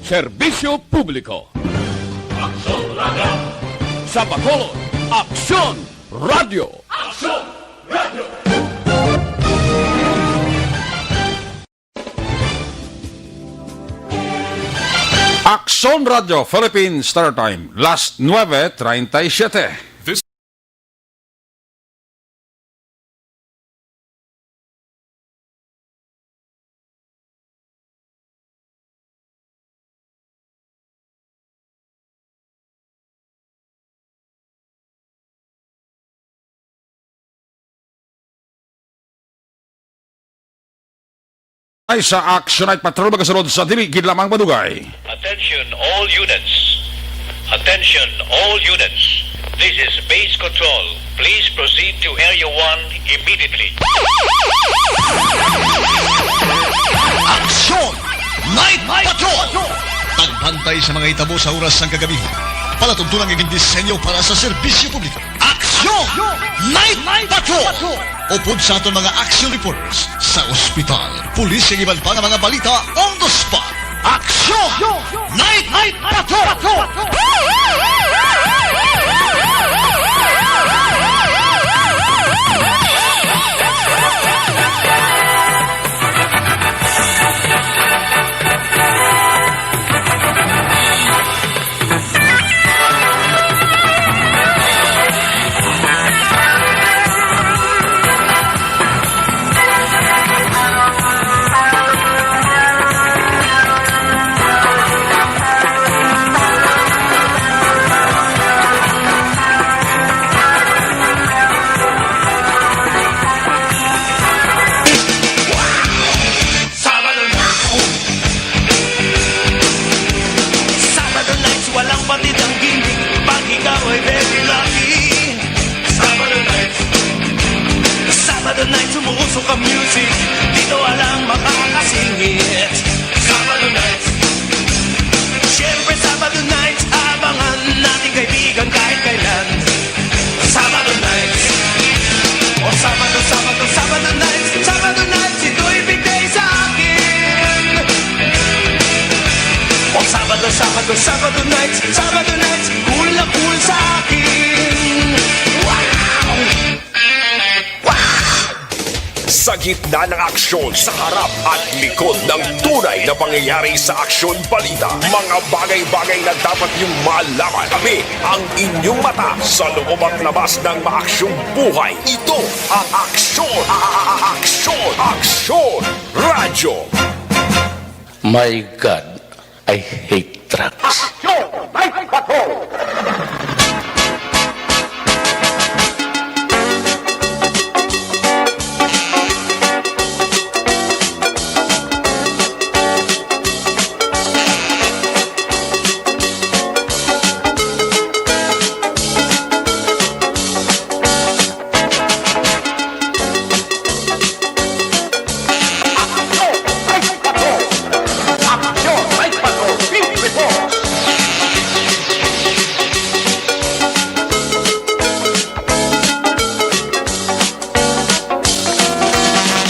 Serbisyo Publiko. Aksyon Radio. Sa Bacolod, Aksyon Radio. Aksyon Radio. Aksyon Radio Philippines Star Time, las 9:37. Ay sa Action Night Patrol magasunod sa dili gid lamang madugay. Attention all units. Attention all units. This is base control. Please proceed to Area 1 immediately. Aksyon! Night Patrol! Tagbantay sa mga itabo sa oras ng kagabihan. Palatuntunan ng disenyo para sa serbisyo publiko. Aksyon! Night Patrol! Upod sa aton mga action reporters sa ospital, pulis ang iban pa ng mga balita on the spot. Aksyon! Night Patrol! Sumusok ang music, dito walang makakasingit. Sabado nights, siyempre Sabado nights, abangan natin kaibigan kahit kailan. Sabado nights, o Sabado nights, ito'y big day sa akin. O Sabado nights, cool na cool sa akin. Sa gitna ng aksyon, sa harap at likod ng tunay na pangyayari sa aksyon balita, mga bagay-bagay na dapat niyong malaman. Kami ang inyong mata sa loob at labas ng maaksyong buhay. Ito ang Aksyon! Aksyon Radio! My God, I hate trucks. Aksyon! Night Patrol!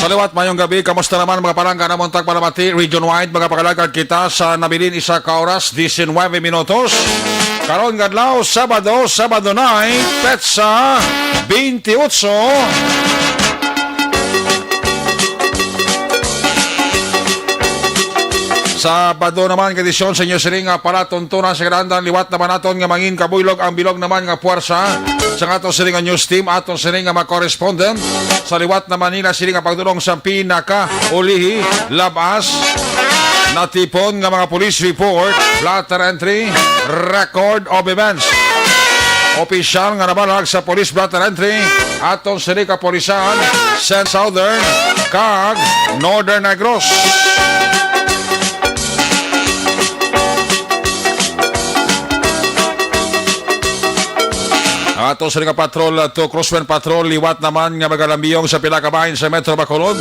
Saliwat, mayong gabi, kamusta naman mga palangga na Montag Palamati, region-wide, mga pakalagad kita sa nabilin isa ka oras, 19 minutos. Karon gadlaw, Sabado night, petsa 28. Sabado naman, kondisyon sa inyo siring nga palatuntunan sa karandan, liwat naman naton nga mangin kabuylog, ang bilog naman nga puwersa sa aton siring nga news team, aton siring nga mga correspondent sa liwat naman nila siring nga pagdulong sa pinaka-ulihi, labas, natipon nga mga police report, blatter entry, record of events. Opisyal nga nabalag sa police blatter entry, aton siring ka polisan, St. Southern, kag Northern Negros. Ato sa patrol to Crosswind Patrol, liwat naman nga magalambiyong sa pinakabahin sa Metro Bacolod.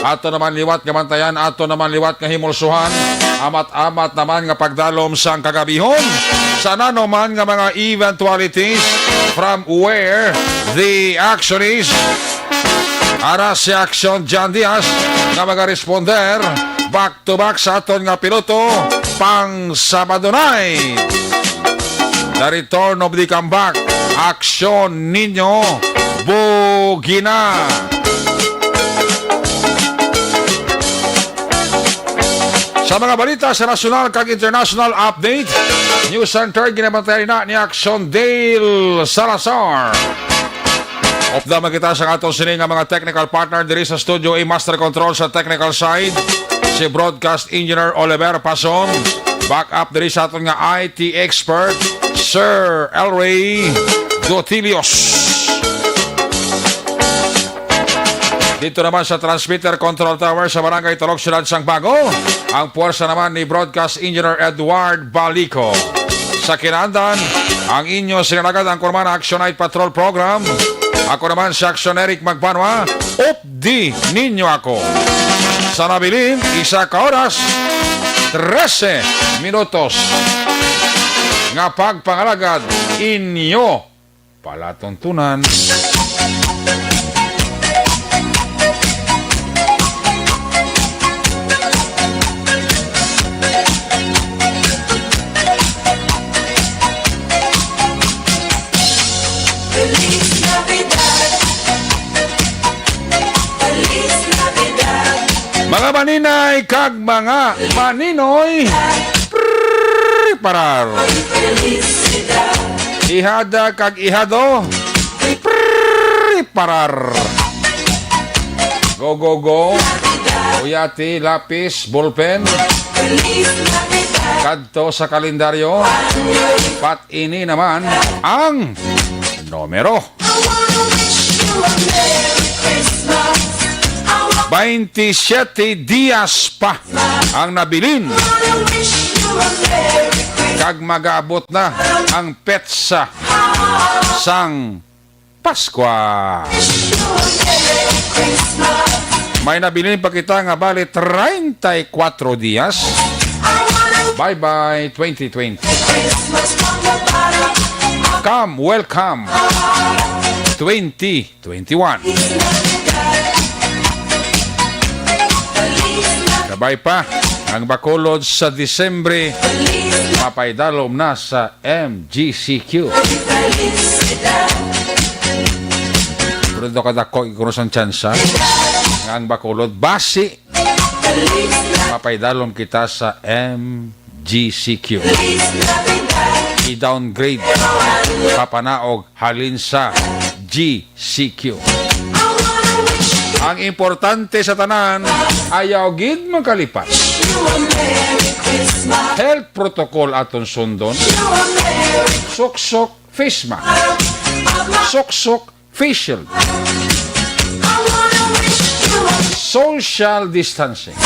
Ato naman liwat nga mantayan, ato naman liwat nga himulsuhan. Amat-amat naman nga pagdalom sang kagabihon. Sana naman nga mga eventualities from where the action is. Ara si Action John Diaz nga mag-responder back to back sa aton nga piloto pang Sabado night. The return of the comeback. Aksyon ninyo, Bugina. Sa mga balita sa national kag international update, News Center ginabantay na ni Action Dale Salazar. Of the makita sa atong sini nga mga technical partner diri sa studio A Master Control sa technical side, si Broadcast Engineer Oliver Pason. Back up diri sa aton nga IT expert, Sir Elray Dotilios. Dito naman sa transmitter control tower sa Barangay Talok, Ciudad Sangbago, ang puwersa naman ni Broadcast Engineer Edward Balico. Sa kinandan, ang inyo sinalagad ang Kurmana Action Night Patrol Program. Ako naman si Action Eric Magbanwa, updi ninyo ako. Sa nabilin, 1 oras, 13 minutos. Nga pagpangalagad, inyo palatuntunan. Mga maninay kag mga maninoy, parar. Ihada kag ihado, parar. Go, go, go. Uyati, lapis, ballpen. Kadto sa kalendaryo. Pat ini naman ang numero. 27 dias pa ang nabilin. Kag mag-aabot na ang petsa sang Paskwa. May nabilin pa kita nga bali 34 dias. Bye-bye 2020. Come, welcome 2021. Sabay pa ang Bacolod sa Disyembre, mapaydalom na sa MGCQ. Pero ito kadako ikurusan tsansa ang Bacolod basi, mapaydalom kita sa MGCQ. I-downgrade papanaog halin sa GCQ. Ang importante sa tanan, ayaw gid makalipas. Health protocol aton sundon. Sok-sok face mask. Sok-sok face shield. Social distancing.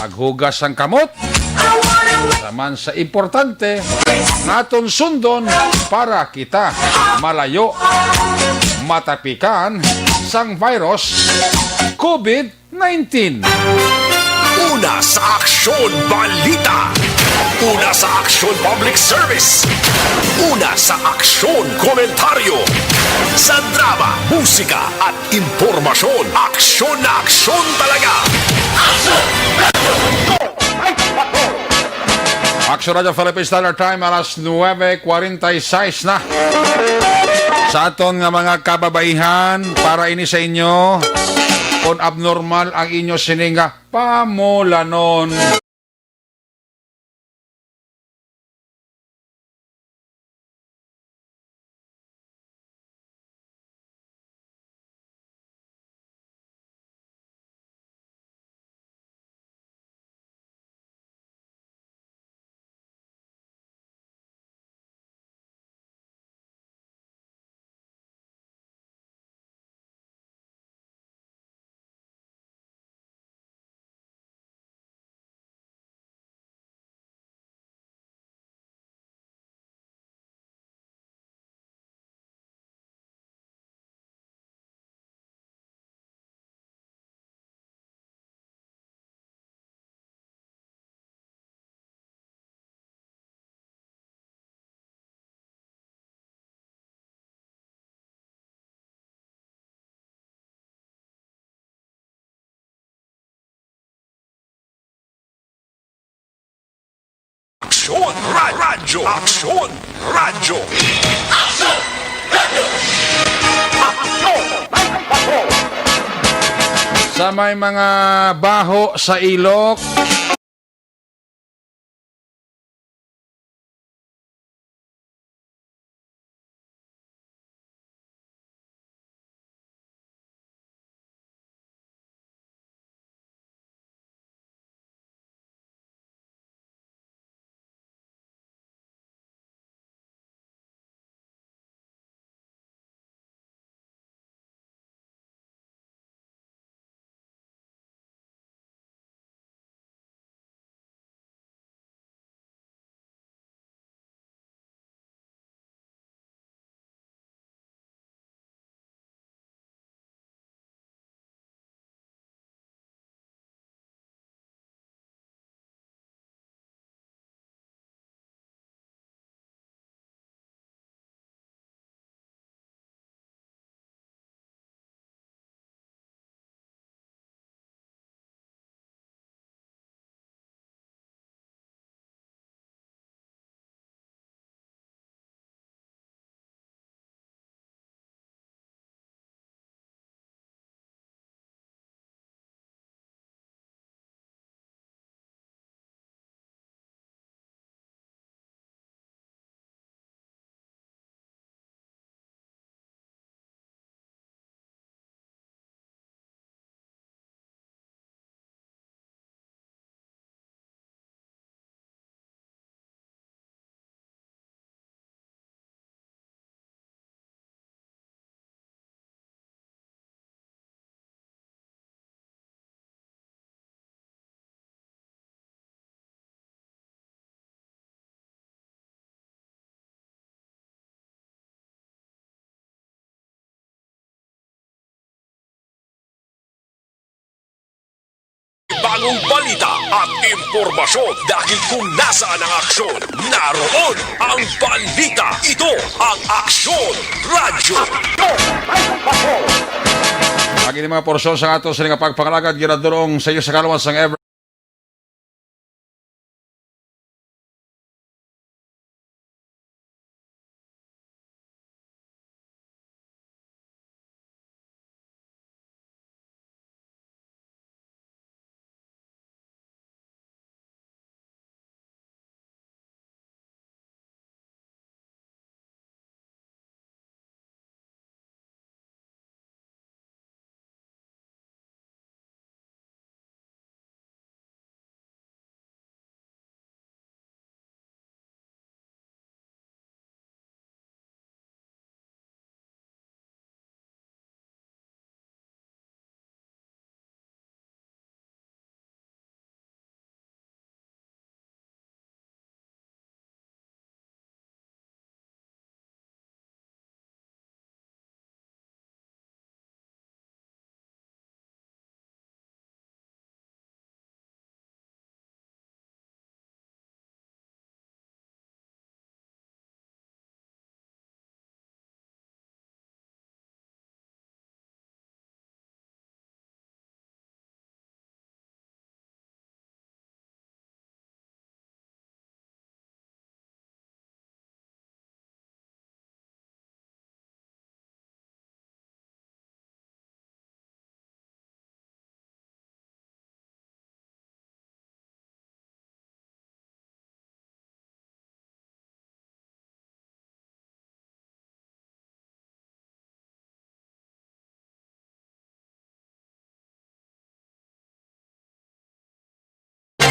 Maghugas ang kamot. Saman sa importante, naton sundon para kita malayo matapikan sang virus COVID-19. Una sa Aksyon Balita. Una sa Aksyon Public Service. Una sa Aksyon Komentaryo. Sa drama, musika at impormasyon. Aksyon na aksyon talaga. Action Radio Philippine Standard Time, alas 9:46 na. Sa aton nga mga kababaihan, para ini sa inyo, kung abnormal ang inyo sininga, pamulanon. Aksyon Radyo. Aksyon Radyo. Sa may mga baho sa ilok, Bagong balita at impormasyon dahil kung nasaan ang aksyon, naroon ang balita. Ito ang Aksyon Radyo. ang ini mga porsyon sa ato sa nga pagpangalagad, ginadurong sa iyo sa kalawan sang ever.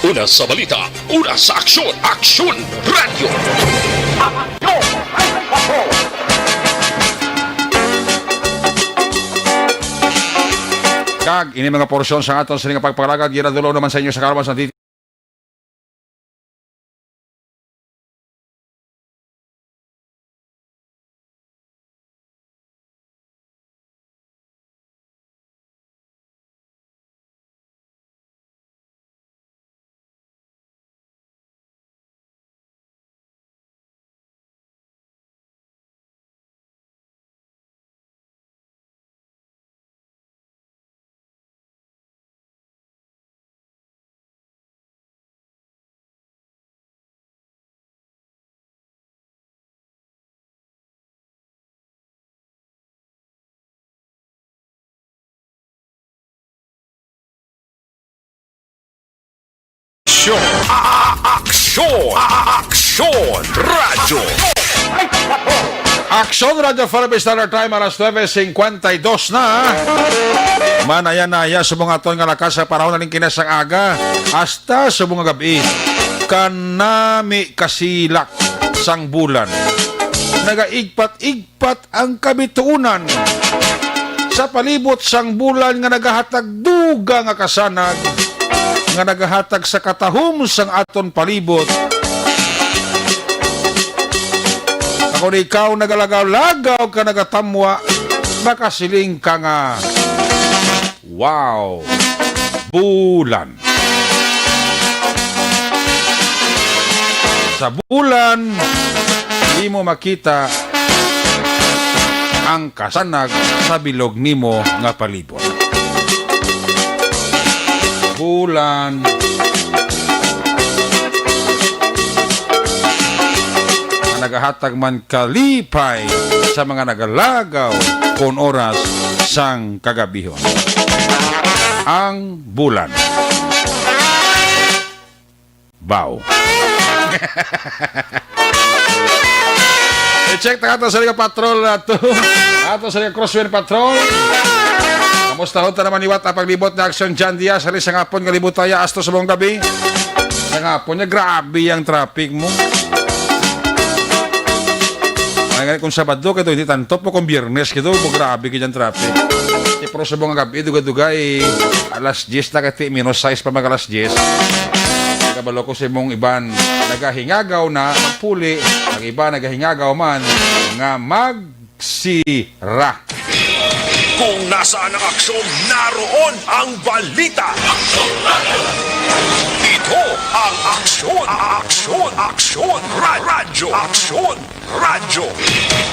Una sa balita, una sa aksyon, Aksyon Radyo. Kag ini mga porsyon sa aton sa nga pagpangalagad, ginadurong naman sa inyo sa kalawan sa Aksyon! Aksyon! Aksyon! Radyo! Aksyon Radio Philippines Standard Time alas 9:52 na. Manaya-naya sa mga ton nga lakas sa panahon na kinasang aga hasta sa mga gabi. Kanami kasilak sang bulan. Nagaigpat-igpat ang kabituunan. Sa palibot sang bulan nga nagahatag duga nga kasanag. Nga nagahatag sa katahom sang aton palibot. Kung ikaw nagalagaw-lagaw ka nagatamwa, makasiling ka nga, wow, bulan. Sa bulan, di mo makita ang kasanag sa bilog nimo nga palibot. Bulan, nagahatag man kalipay sa mga nagalagaw kon oras sang kagabihon. Ang bulan. Bow. I-check na ato sa Liga Patrol ato sa Liga Crosswind Patrol. Kamusta ho ta naman iwat ang paglibot na Aksyon Jan Diaz sa isang hapon kalibutaya asto sa buong gabi. Sa hapon niya grabe ang traffic mo. Ngayon kung Sabado kito, hindi tantop mo kung Biyernes kito, grabe kanyang traffic. Pero sa mga gabi, duga-duga alas 10 na kati, minus 6 pa mag alas 10. Kabalo ko sa mong iban, nagahingagaw na, magpuli, ang iba nagahingagaw man, nga magsira. Kung nasaan ang aksyon, naroon ang balita. Ito ang aksyon, aksyon, aksyon, radyo, aksyon, radyo.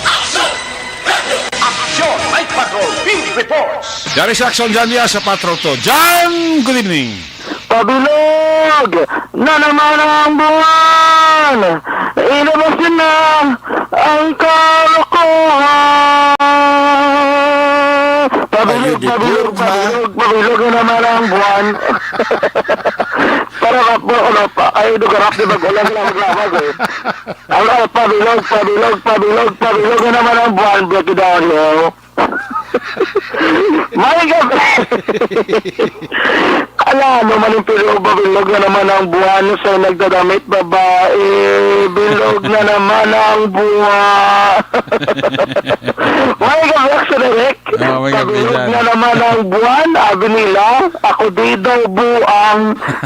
Aksyon! Night Patrol Field Reports! Dari sa Aksyon Jan Diaz sa Patrol to. Jan, good evening. Pabilog na naman ang buwan. Ilabas din na ang kalokohan. Pabilog na naman ang buwan. Para ay dugarap di mag-ulang lang maglamag eh. Pabilog na naman ang buwan. Break it down, yo. May gabi. Alam naman yung pero bilog na naman ang buwan sa nagdadamit babae. Bilog na naman ang buwan. May gabi ako sa direct. Pabilog na naman ang buwan. Sabi nila, ako di daw buang.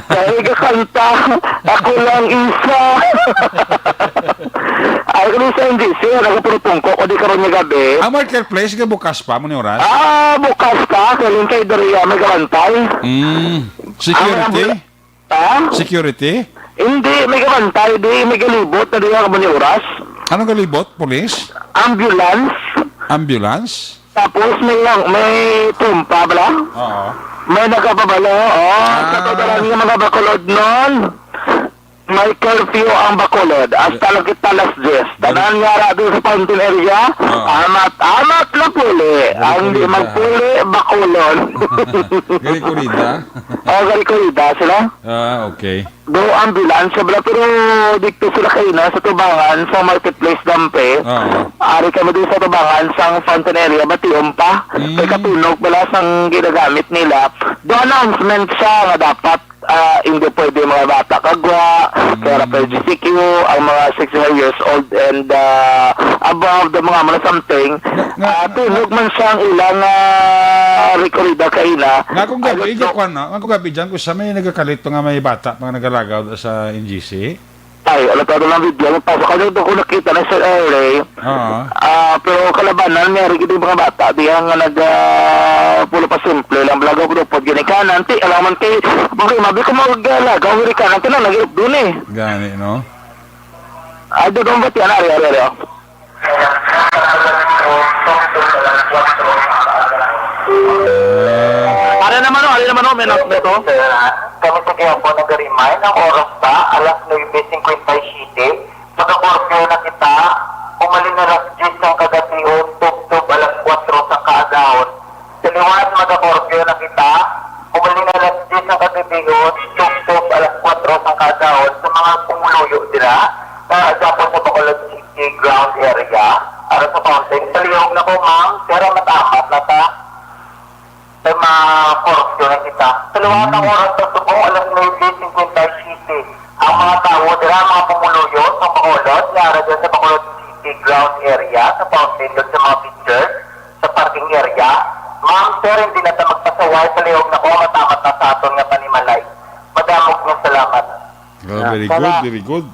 Dahil kakanta, ako lang isa. Ay, kung isa hindi siya, nagapurupong ko, o di karoon niya gabi. Ang marketplace, bukas pa mo ni oras? Bukas ka, kaling kay Daria, may gabantay. Security? Security? Hindi, may gabantay, may galibot, na diya ka ba ni oras? Anong galibot? Police? Ambulance. Ambulance? Tapos may tumpa, bala? Oo. May nagkapabalo, katadaran nga mga bakulod nun. May curfew ang Bacolod. Hasta lagit talas 10. Tanan nga ra doon sa fountain area. Amat na puli. Ang di magpuli, Bacolod. Gali Corrida? Gali Corrida sila. Okay. Do ambulance bala pero dito sila kayo na sa Tubangan sa marketplace Dampe. Ari kami doon sa Tubangan sa fountain area batiom pa. Kay katunog bala sang ginagamit nila. Do announcement siya nga dapat hindi pwede mga bata kagwa, kaya PGCQ, ang mga 60 years old and above the mga something, tunog man siyang ilang rekorida kaina. Nga kung gabi, nga kung gabi dyan, kung sa may nagkakalit nga may bata, mga nagalagaw sa NGC? Ay, alam ka lang video, pasok ka doon kung nakita na sa LA. Pero kalabanan, mayroon kita yung mga bata, di nga pulo pa simple lang, lagaw ko doon, pod ginikanan, alaman kay, mabi ko maglagaw, ginikanan, tinang nag-iip doon eh. Gani, no? Ay, doon ba't yan, ari. Ari naman, may not neto. Kami sa kaya po nag-remind ang oras pa, alas 9:57. Pagka-curfew na kita, umaling na alas 10 ng kagatihon, tub-tub alas 4 sa kaagahon. Sa liwan, mag-curfew na kita, umaling na alas 10 ng kagatihon, tub-tub alas 4 metros ang kadaon sa mga pumuluyo nila na Japon sa Bacolod City ground area para sa fountain. Palihog na ko, ma'am, pero matamat na ta sa mga korupsyon na kita. Sa luwag ng oras sa subong, alas 9:57. Ang mga tao nila, mga pumuluyo sa Bacolod, nara dyan sa Bacolod City ground area, sa fountain, doon sa mga picture, sa parking area. Ma'am, sir, hindi na ta magpasaway. Palihog na ko, matamat na sa aton nga panimalay. Madamog ng salamat. Oh, very good, very good.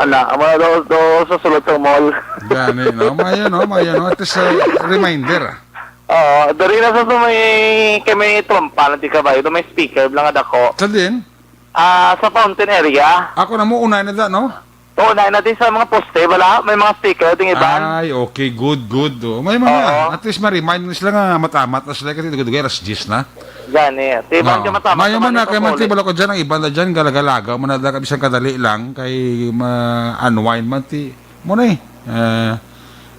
Mga do sa sulod sa mall. Gani, no? Maya, no? Ito sa reminder. Dari na sa may trompa na di ka ba? Ito may speaker, lang ako. Sa din? Sa fountain area. Ako na mo, unay na da, no? Oo, natin sa mga poste, wala? May mga speaker, ting iban. Ay, okay, good. Oh, may mga, at least ma-remind na sila nga matamat na sila kasi dugay alas 10 na. Gani. Tibang ka matama. Maya man na, kay mantibalo ko dyan, ang iba na dyan, galagalagaw, manada ka bisang kadali lang, kay ma-unwind man, muna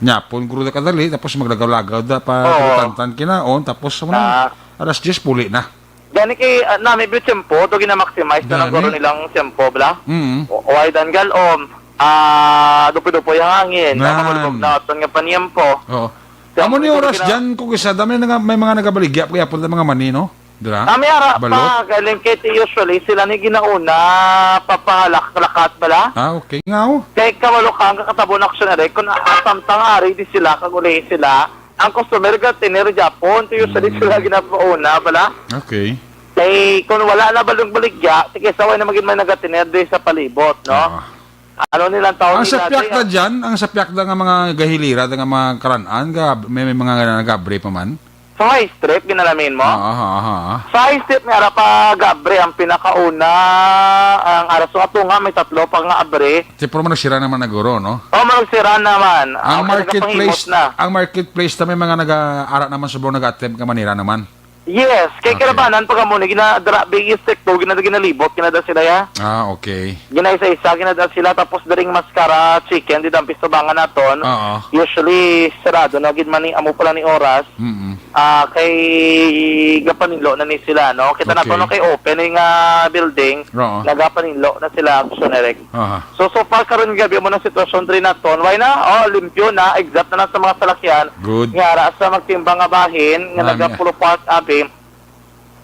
nyapon, guro na kadali, tapos maglagaw-lagaw da pa, tantan kinaon, tapos muna, alas 10, puli na. Gani kay namin yung tempo, ito gina-maximize na nagkaroon nilang tempo, bala? O ay dangal, dupo-dupo yung hangin, mamulbog na ito nga paniyempo. Oo. Amo ni oras dyan, kung isa, dami may mga nagabaligya, kaya po mga mani, no? Dira? Kami ara pa, galing kay usually, sila ni ginauna, papalakat bala? Okay nga, oh. Kay kawalukang kakatabo na action na rin, kung samtang ari di sila, kaguli sila, ang customer ka tinir Japon, to usually sila ginapauna bala? Okay. Kay kung wala na balong baligya, sige, saway na maging may nagatinir di sa palibot, no? Ano nilang tawag ang sapyak na dyan, ang sapyak na nga mga gahilira, nga mga karanaan, may mga nagabre pa man. Sa high strip, ginalamin mo? Sa high strip, may ara pa gabre, ang pinakauna, ang araso ato nga, may tatlo pa nga abre. Siyempre mo nagsira naman na guro, no? Magsira naman. Ang marketplace na may mga nag-aara naman sa buong nag-attempt ka manira naman. Yes, kay karabanan pag muna ginadra big istekto ginalibot kinada sila ya. Okay. Ginaisa-isa ginada sila tapos daring maskara chicken di dampis tubangan naton. Usually sarado na gid man ni amo pala ni oras. Kay gapaninlo na ni sila no. Kita naton kay opening building. Nagapaninlo na sila action erect. So far karon gabi mo na sitwasyon diri naton. Why na? Limpyo na exact na sa mga salakyan. Good. Nga ara sa magtimbang nga bahin nga nagapulo part abi.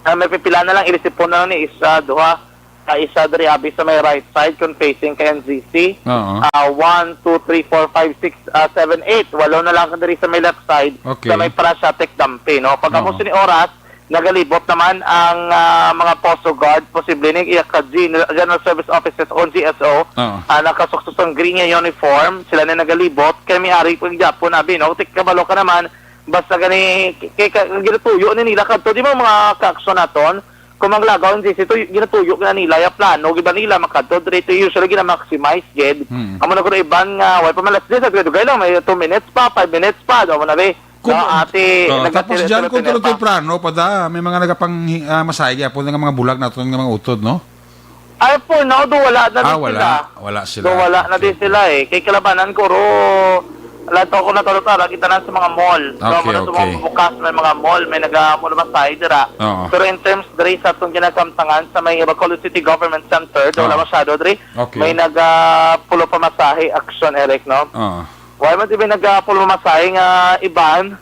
May pipila na lang, ilisipon na lang ni isa, duha, isa dari abi sa may right side, kung facing kay NGC. 1, 2, 3, 4, 5, 6, 7, 8. Walo na lang dari sa may left side, sa may Parasiatic Dampi, no? Pag amo ni oras, nagalibot naman ang mga Poso Guard, posible ni General Service Officers o GSO, nakasuksos ang green uniform, sila na nagalibot, kaya may ari pag Japon, abi, no? Tikabalo ka naman, basta gani ginatuyo ni nila kadto di mo mga kaaksyon naton kung maglagaw ang GC to ginatuyo na nila ya plano giba nila makadto dito usually gina-maximize gid amo na kuno iban nga way pa malas sa dugay lang may 2 minutes pa 5 minutes pa amo na be tapos dyan kung tuloy plano pada may mga nagapang masaya po nga mga bulag naton nga mga utod no ay po no do wala na din sila wala sila do wala na din sila kay kalabanan ko ro lato ko na tara kita na sa mga mall. Okay. Bukas may mga mall, may nag-mall masay dira. Pero in terms diri sa atong ginakamtangan sa may Bacolod City Government Center, wala masyado diri. May nag-pulo pa masahe action Eric, no? Why man dibe nag-pulo masahe nga iban?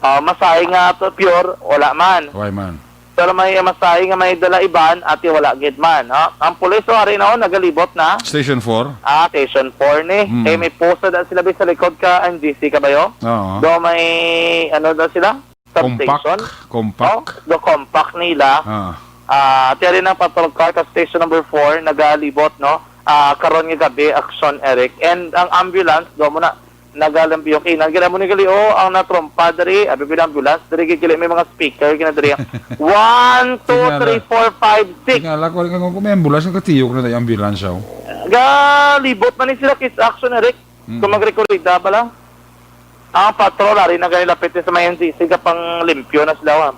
Masahe nga to pure wala man. Why man? Pero may masahe nga may dala iban at wala gid man. Ang pulis ari na nagalibot na. Station 4. Station 4 ni. Eh may posta daw sila sa likod ka NGC ka ba yo? Do may ano daw sila? Substation. Compact. Do compact nila. Tiyari ng patrol car sa station number 4 nagalibot no. Karon nga gabi action Eric and ang ambulance do mo na nagalambi yung kinan. Gila mo ni gali, ang natrompa dari, abi bilang ambulance, dari gili may mga speaker, gina dari, 1, 2, 3, 4, 5, 6. Ngala ko rin kung may ambulance, katiyok na tayo ambulance siya. Galibot man ni sila, kiss action, Eric. Kung mag-rekorida ba lang? Ang patrol, ari na ganilapit sa may NCC, kapang limpyo na sila,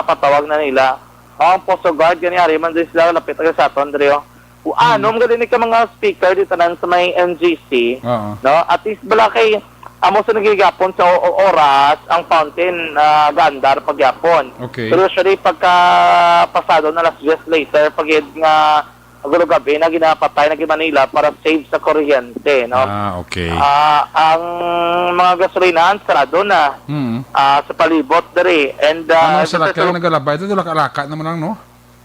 patawag na nila. Ang Poso Guard, ganyari man din sila, lapit na sa aton, dari, anom galinig ka mga speaker dito nan sa may NGC no at least bala kay amo sa nagigapon sa oras ang fountain gandar pagyapon. Okay. Pero usually pagka pasado na alas 10 later pag nga gulo gabi na ginapatay na Manila para save sa kuryente, no? Okay. Ang mga gasolinahan sarado na sa palibot dere and Ano sa lakay nagalabay? Ito laka naman lang, no?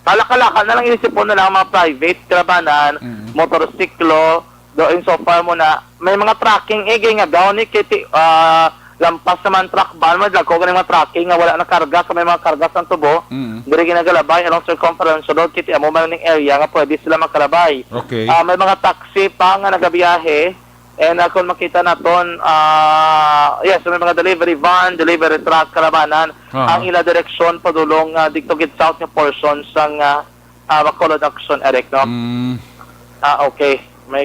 kalaka na lang inisipon na lang mga private karabanan, motorsiklo, doon so far mo na may mga tracking nga daw ni kiti lampas naman truck ban madlago ganing mga tracking nga wala na karga sa may mga karga sa tubo diri ginagalabay along circumference road kiti amo man ning area nga pwede sila makalabay. Okay. May mga taxi pa nga nagabiyahe and kung makita naton yes may mga delivery van, delivery truck karabanan ang ila direksyon padulong dito gid south nga portion sang Bacolod Action Eric, no? Okay. May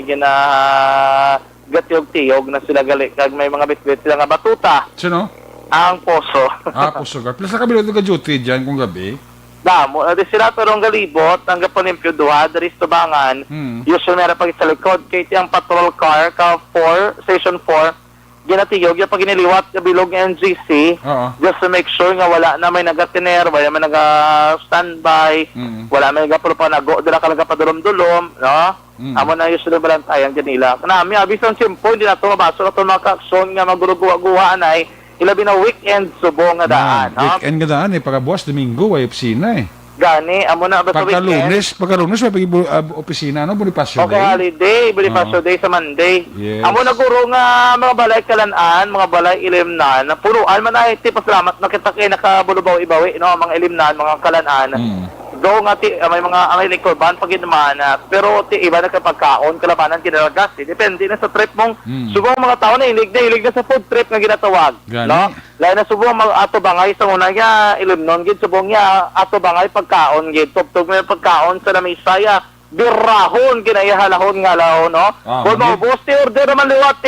gatiyog-tiyog na sila gali kag may mga bitbit sila nga batuta. Sino? Ang poso. Puso ka. Plus na kabilog ka duty dyan kung gabi. Damo, di sila pero ang galibot, ang gaponimpyo duha, dari tubangan. Usually meron pag sa likod, kaya ang patrol car, station 4, ginatiyog, yung pag iniliwat, kabilog NGC, just to make sure nga wala na may nagatiner, wala may naga-standby, wala may nagapulo pa nago, dila ka nagapadulom-dulom, no? Amo na usually balantayan dyan nila. Kanami, abisang simpo, hindi na ito mabaso na ito mga ka-aksyon nga maguluguwa-guwaan ay ilabi na weekend subong nga daan. Weekend nga daan pagkabuwas, Domingo, ay opisina Gani, amo na ba sa weekend? Pagka-lunes, may opisina, no? Bonifacio Okay, Day. holiday, Bonifacio Day sa Monday. Yes. Amo na guro nga mga balay kalanaan, mga balay ilimnan, na puruan man ay pasalamat na kita kay nakabulubaw-ibawi, no? Mga ilimnan, mga kalanaan. Do nga may mga ang likorban pag naman pero iba na kapagkaon kalabanan kinalagas depende na sa trip mong subong mga tao na hilig na sa food trip nga ginatawag, no? Lain na subong mga ato bangay sa una nga ilimnon gid subong nga ato bangay pagkaon gid tugtog may pagkaon sa Lamisaya birahon ginayahalahon nga lao, no? Kung mo bosti order naman liwat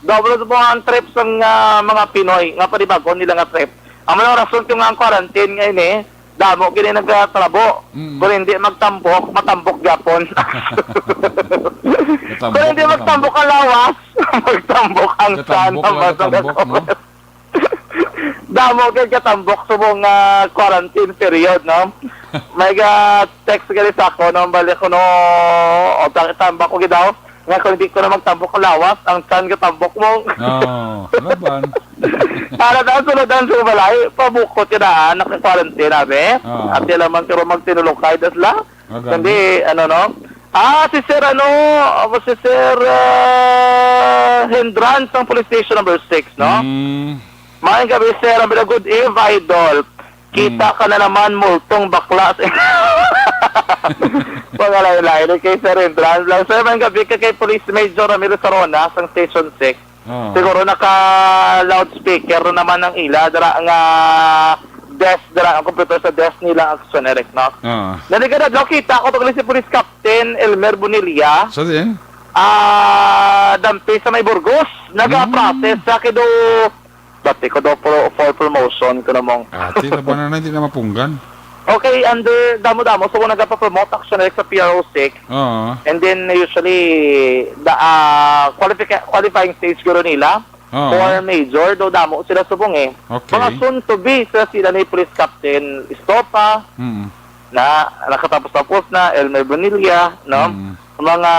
double sa mga trip sang mga Pinoy nga panibagon nila nga trip ang mga rason kung nga ang quarantine ngayon damo kini nagtrabo. Kung hindi magtambok, matambok gyapon. Kung hindi magtambok ang lawas, magtambok ang san. Damo kay katambok subong quarantine period, no? May text gali sa ako no balik ko no o tambak ko gidaw. Nga kung hindi ko na magtambok ang lawas, ang san katambok mo. Laban. Para daw suludan sa balay, pabukot yun naka-quarantine nabe. At yan naman pero magtinulukay dasla. Kundi, no? Si Sir, si Sir Hendran sa police station number 6, no? Maayong gabi, Sir, ang good eve, idol. Kita ka na naman multong bakla. Pangalay-lay, kay Sir Hendran. Sir, maayong gabi ka kay Police Major Ramiro Sarona sa Station 6. Siguro naka-loudspeaker naman ng ila dara nga desk dara ang computer sa desk nila action Eric, no? Naliga na kita ko tuloy si Police Captain Elmer Bonilla. So din? Dampi sa may Burgos, naga-process sa kido dati ko do for promotion ko namong. Ati na ba na hindi na mapunggan? Okay, under damo-damo so kung nagpa-promote action Eric sa PRO6. And then usually the qualifying stage guro nila for major do damo sila subong Okay. Mga soon to be sila ni Police Captain Estopa na nakatapos na Elmer Bonilla, no? Mga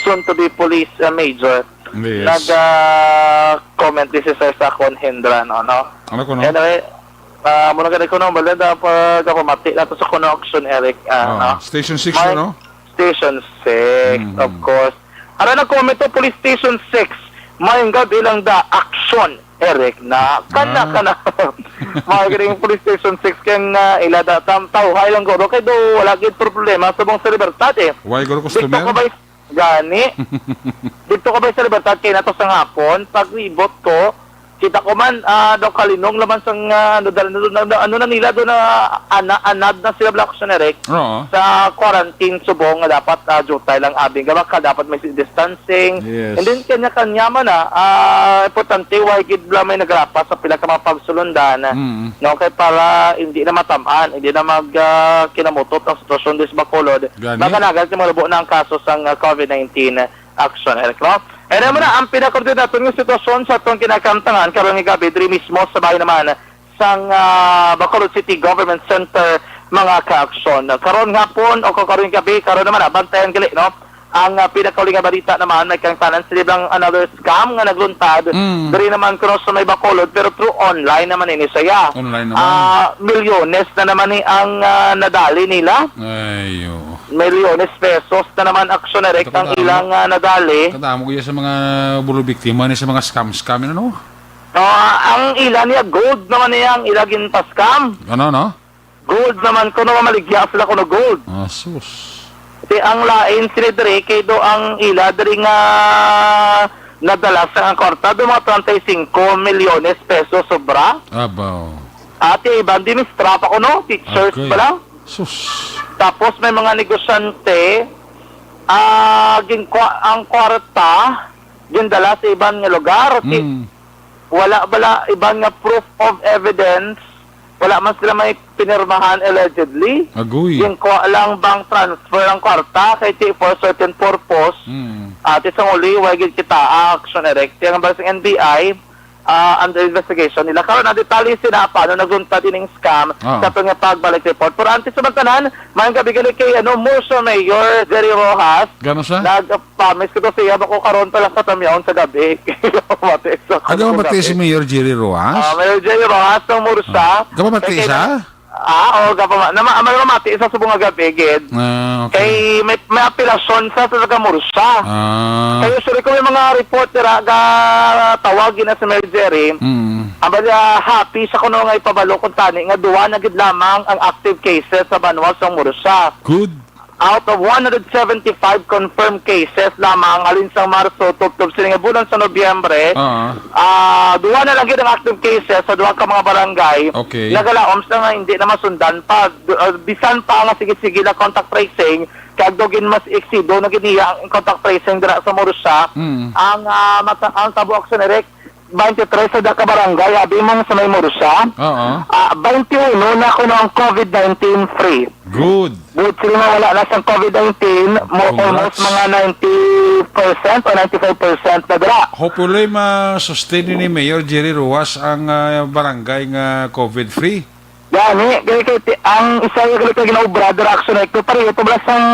soon to be police major. Yes. Nag-comment this is sa Hendran, no? Ano ko no? Anyway, muna ganit ko nung balenda pag pamati na to sa connection Eric, no? Station 6 no? Station 6, of course. Ara nag-comment to Police Station 6. Mayong gabi lang da action Eric na kana magaling Police Station 6 kang ilada tawhay lang guro kay do wala gid problema sa bang sa Libertad Why guro customer? Dito ko ba gani? Dito ko ba sa Libertad kay nato sa hapon pag ribot ko kita ko man daw kalinong laman sang ano na nila do na anad na sila Black Eric sa quarantine subong nga dapat jutay lang abing gaba ka dapat may distancing. And then kanya man importante why gid bla may nagrapas sa pila ka mga pagsulundan no kay para hindi na matamaan hindi na mag kinamutot ang sitwasyon sa Bacolod maganagal kay malubo na ang kaso sang COVID-19 action Eric, no? naman na, ang pinakordinator ng sitwasyon sa itong kinakamtangan, karon nga gabi, diri mismo sa bahay naman sang Bacolod City Government Center, mga ka-aksyon. Karon nga po, o karon gabi, karon naman, bantayan gali, no? Ang pinakauling nga balita naman, may kangtanan sila lang another scam nga nagluntad. Diri naman kuno sa may Bacolod, pero through online naman ini saya. Online naman. Milyones na naman ni ang nadali nila. Ayo. Milyones pesos na naman aksyon na rek ang ilang nadali. Katamo ko yan sa mga bulo biktima ni sa mga scam, ano? Ang ilan niya, gold naman niya ang ilagin pa scam. Ano, no? Gold naman kuno maligya sila kuno gold. Sus. Ti ang lain sila diri kay do ang ila diri nga nadala sa kwarta do mga 35 milyones pesos sobra. Abaw. Ate ibang dinistra pa kuno, teachers Okay. pa lang. Sus. Tapos may mga negosyante, ang kwarta, gindala sa ibang nga lugar. Wala bala ibang nga proof of evidence, wala man sila may pinirmahan allegedly. Agoy. Yung lang bang transfer ang kwarta kay for certain purpose. At isang uli, wagid kita action erect. Yung basing NBI, under investigation nila. Karon na detalye sila paano nagluntad ining scam sa nga pagbalik report. Pero antes samantanan, mayang gabi gali kay Musa Mayor Jerry Rojas. Gano'n siya? Nag-promise ko to siya bako karon pa lang sa tamyaon sa gabi. Ano ba si Mayor Jerry Rojas? Mayor Jerry Rojas ng Mursa. Kapamati siya? Oo, kapamati. Namamati isa sa bunga gabi, gid. Okay. Kay may apelasyon sa Mursa. Kaya sorry ko may mga reporter tawagin na si Mayor Jerry. Ang happy sa kuno nga ipabalo kung tani nga duwa na gid lamang ang active cases sa Banwa sa Mursa. Good. Out of 175 confirmed cases lamang alin sa Marso tubtob sila nga bulan sa Nobyembre. Duwa na lang gid ang active cases sa duwa ka mga barangay. Okay. Nagalaom sa nga hindi na masundan pa. Bisan pa nga sige-sige na contact tracing kag dogin mas eksido na giniya ang contact tracing dira sa Mursa. Ang tabuok sa direct 23 sa daka barangay abi mo sa may Mursa. 21 na kuno ang COVID-19 free. Good. Good sila na wala na sa COVID-19, almost mga 90% o 95% na dira. Hopefully ma-sustain ni Mayor Jerry Rojas ang barangay nga COVID-free. Gani, ang isa yung galit na ginaubra, direction na ito, pareho ito balasang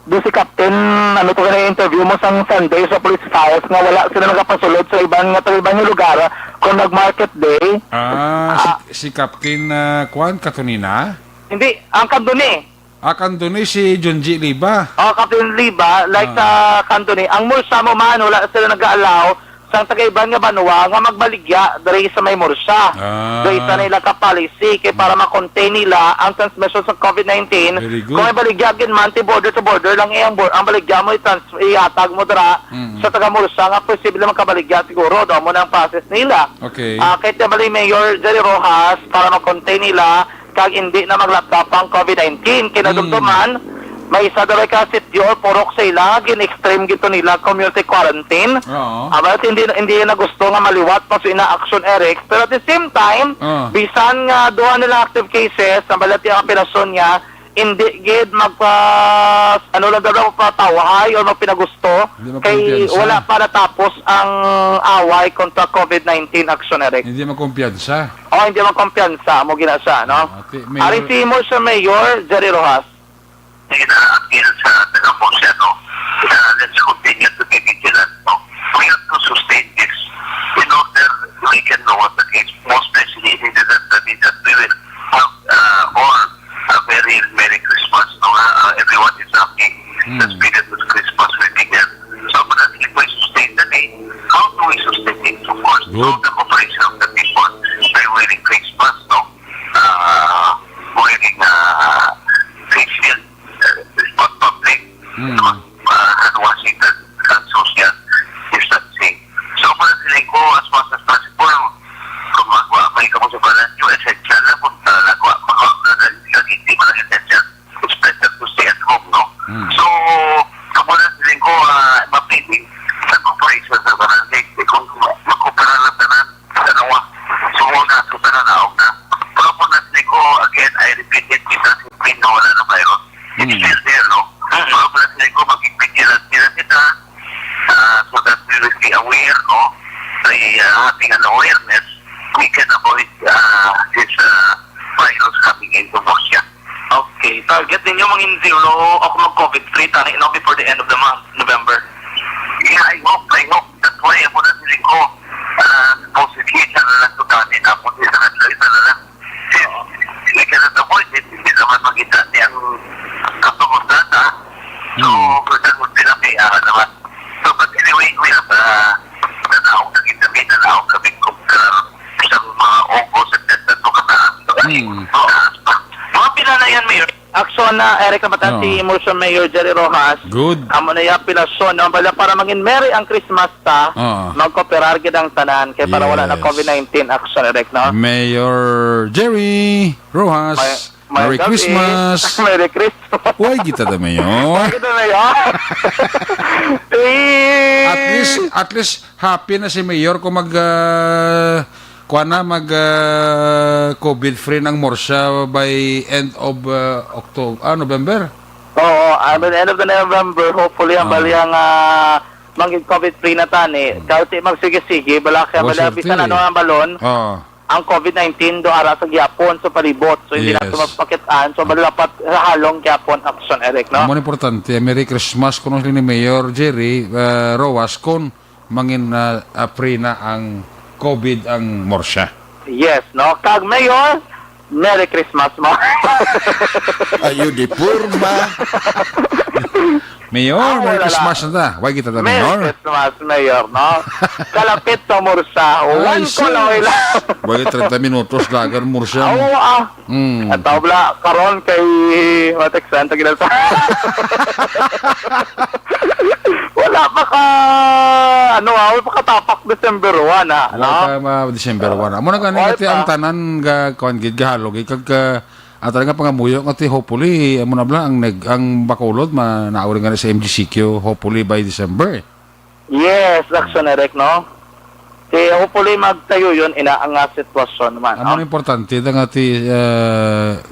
doon si Captain, ano to ka interview mo sang Sunday sa police files nga wala sila nagapasulod sa ibang lugar kung nag-market day. Si Captain Kwan Katunina? Hindi, ang Kanduni. Kanduni si Junji Liba. Captain Liba, like sa Kanduni, ang Mursa mo man, wala sila nag-aalaw sa tagaiban nga Banwa nga magbaligya diri sa may Mursa. Diri sa nila ka policy kay para ma-contain nila ang transmission sa COVID-19. Kung may baligya gid man border to border lang ang baligya mo ihatag mo dira sa taga Mursa nga posible makabaligya siguro daw mo nang process nila. Okay. Kay Tabali Mayor Jerry Rojas para ma-contain nila kag hindi na maglaptop ang COVID-19 kinadugtuman. May isa daw ka sityo purok sa ila gin-extreme gito nila community quarantine. Abat hindi na gusto nga maliwat pa sa ina-action Eric. Pero at the same time, bisan nga duha nila active cases ang balati ang operasyon niya, hindi gid ano lang daw patawahay o mapinagusto kay wala pa natapos ang away kontra COVID-19 action Eric. Hindi makumpiyansa. Hindi makumpiyansa mo gina siya, no? Ari si mo sa Mayor Jerry Rojas. Ina-appeal sa taga-Mursa, no? Let's continue to be vigilant, no? We have to sustain this in order we can know what the case, most especially in the that we will have all a very Merry Christmas, no? Everyone is happy. The spirit of Christmas will be there. So, but if we sustain the day, how do we sustain it? Of course, through the cooperation of the people by wearing face masks, no? Wearing face shield, spot public, hand washing and social distancing. So, para sila ko, as much as possible, kung may kamo sa balan nyo, essential na kung nagwa, hindi mo lang essential, it's better to stay at home, no? So, kung wala sila ko, mapinig sa corporation sa barangay, kung makupera lang tanan, dalawa, suwag na, supera na, na. Pero kung sila ko, again, I repeat it, because hindi na wala na mayroon. It's still there, no? So, kung sila ko, magiging nila kita, so community aware, no? By having an awareness, we can avoid this virus coming into Russia. Okay, target ninyo mangin zero ako mag-COVID-free tani no before the end of the month, November. Yeah, I hope. That's why ako na siling ko. Supposedly, isa na lang ito tani na po isa na lang. We cannot avoid it. Hindi naman makita niyang katungod data. So, that would be na kaya naman. So, but anyway, we have nanaong kami kung isang mga August at ito kataan. Mga pinanayan, Mayor. Aksyon na Eric Kamatan, si Motion Mayor Jerry Rojas. Good. Amo na yung pilasyon. Para maging merry ang Christmas ta, magkooperar gidang tanan. Kaya para wala na COVID-19 action, Eric, no? Mayor Jerry Rojas. Merry Christmas. Merry Christmas. Why kita da Mayor? Kita na yun. At least happy na si Mayor kung COVID free ng Morsha by end of November. Oo, by the end of the November, hopefully ang baliyang maging COVID free na tani. Kahit magsige-sige, bala kaya malabisan ang balon. Ang COVID-19 do ara sa gyapon sa palibot. So hindi na sumapakitaan. So balapat halong gyapon action, Eric, no? Mo importante, Merry Christmas kuno ni Mayor Jerry Rojas kun mangin free na ang COVID ang Morsha. Yes, no? Kag Mayor, Merry Christmas mo. Ayo di purma. Mayor, Merry Christmas na ta. Why kita da Mayor? Merry Christmas, Mayor, no? Kalapit sa Mursa. One ko lang lang. Why 30 minutos lagar Morsha. Oo, At tabla, karon kay Mateksan, tagil sa... Wala pa ka... wala pa katapak December 1, ha? Wala pa December 1. Amo na ganit ang tanan gahalog. At nga pangamuyo nga hopefully amo na bla ang Bacolod naawri nga sa MGCQ hopefully by December. Yes, action, Eric, no? Hopefully magtayo yun ang sitwasyon man. Ano importante nga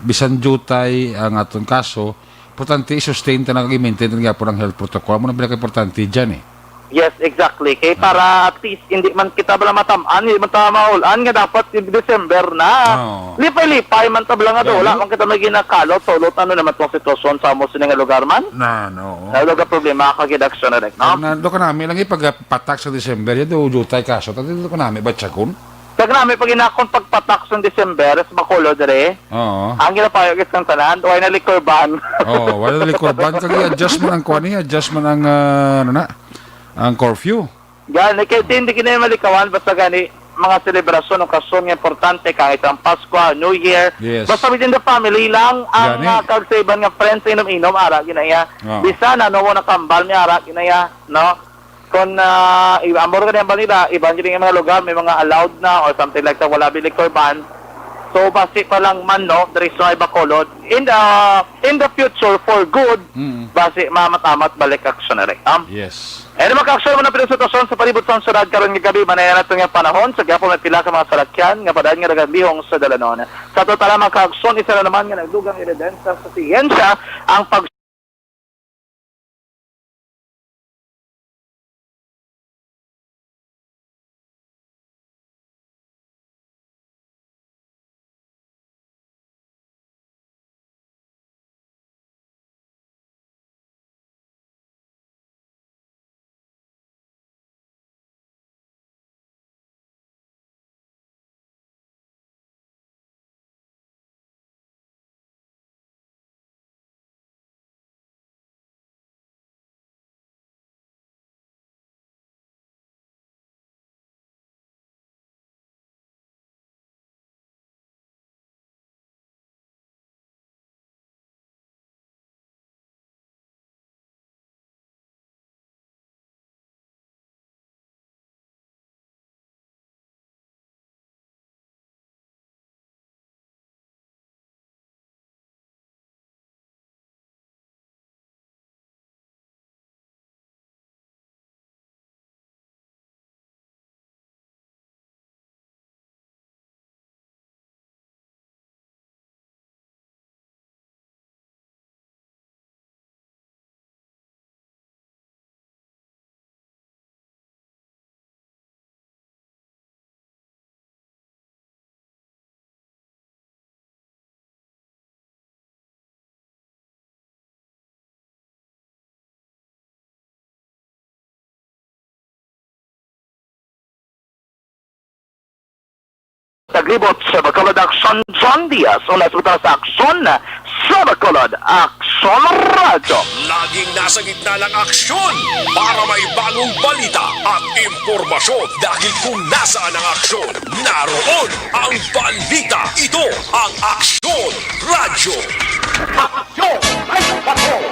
bisan jutay ang aton kaso, importante i-sustain ta nag-maintain nga po ang health protocol. Ano na pinaka-importante dyan eh. Yes, exactly. Kaya para at least hindi man kita bala matamaan, hindi man maulan nga dapat December na. Lipay-lipay man tabla nga do. Wala man kita may ginakalot, solot ano naman tong sitwasyon sa mo sining lugar man? No. Lalo ka problema kagidaksyon na rin, no? Do ka namin lang ipagpatak sa December, yan do jutay kaso. Tati do ka namin batsakon? Kag namin pag inakon pagpatak sa December sa Bacolod dire. Oo. Ang ginapayag is kang tanan, way na liquor ban. Wala na liquor ban kag adjustment ang kuani, adjustment ang ang curfew. Gani kay hindi kinay malikawan basta gani mga selebrasyon o kasyon nga importante kahit ang Pasko, New Year. Yes. Basta within the family lang ang kagsaban nga friends inom-inom ara ginaya. Bisan no na kambal ni ara ginaya, no? Kung amor ka ba nila, ibang yung mga lugar may mga allowed na or something like that, wala liquor ban. So basi pa lang man, no, there is no Bacolod. In the future for good, basi mamatamat balik action na rin. Yes. Mag-action mo na pinasitwasyon sa palibot sa syudad karon nga gabi manayan nato nga panahon sa gyapon may pila ka mga salakyan nga padaan nga nagabihong sa dalanon. Sa total mag-action isa na naman nga nagdugang evidensya sa siyensya ang pag Naglibot sa Bacolod Action John Diaz. Una sa sa aksyon sa Bacolod Action Radyo. Laging nasa gitna ng aksyon para may bagong balita at impormasyon. Dahil kung nasaan ang aksyon, naroon ang balita. Ito ang Aksyon Radyo. Aksyon Night Patrol!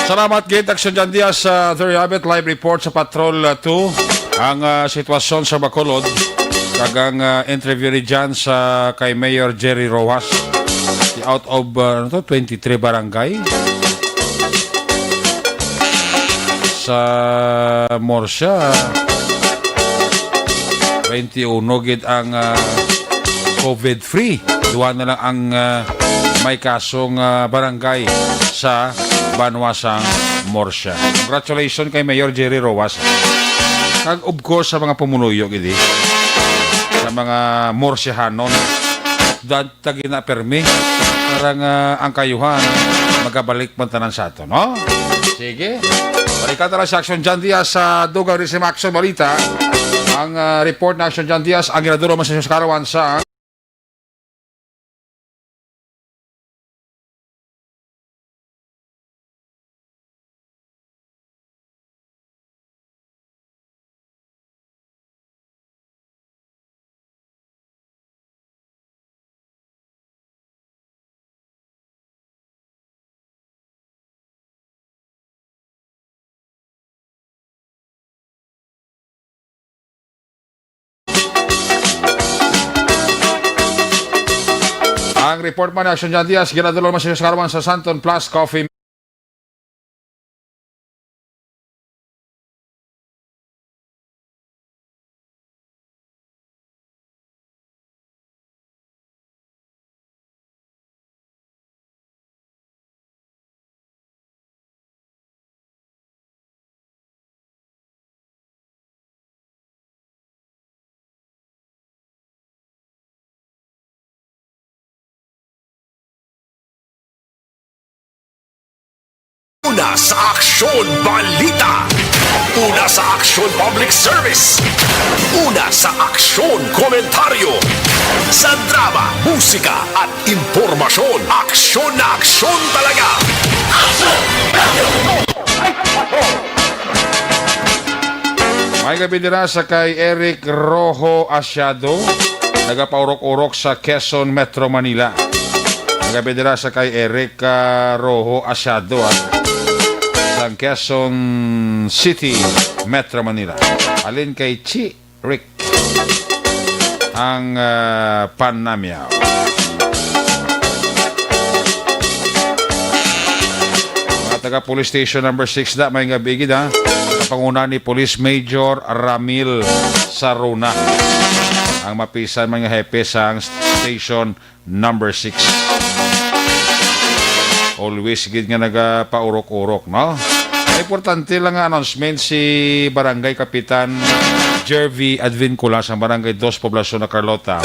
Salamat gid Action John Diaz sa there you have it, live report sa Patrol 2 ang sitwasyon sa Bacolod kagang interview rin dyan sa kay Mayor Jerry Rojas out of 23 barangay sa Morsha 21 gid ang COVID free, duwa na lang ang may kasong barangay sa Banwasang Morsha. Congratulations kay Mayor Jerry Rojas. Kag of course sa mga pumunuyo gidi. Sa mga Morsyahanon. Tagi na permi. Parang ang kayuhan magabalik mantanan sa ato, no? Sige. Balikan tala sa Action John Diaz sa Dugang Rizim Action Balita. Ang report na Action John Diaz ang ginaduro man sa Karawan sa ang report man ni Action John Diaz, ginadalo man sa Karawan sa Santon Plus Coffee. Una sa Aksyon Balita. Una sa Aksyon Public Service. Una sa Aksyon Komentaryo. Sa drama, musika at impormasyon. Aksyon na aksyon talaga. May gabi dira sa kay Eric Rojo Asyado, nagapaurok-urok sa Quezon, Metro Manila. Gabi dira sa kay Eric Rojo Asyado sa Quezon City, Metro Manila. Alin kay Chi Rick ang Panamyaw. Mga taga Police Station number 6 da may gabi gid panguna ni Police Major Ramil Saruna ang mapisan mga hepe sa station number 6. Always gid nga nagapaurok-urok, no? Importante lang nga announcement si Barangay Kapitan Jervy Advincula sa Barangay 2 Poblasyon na Carlota.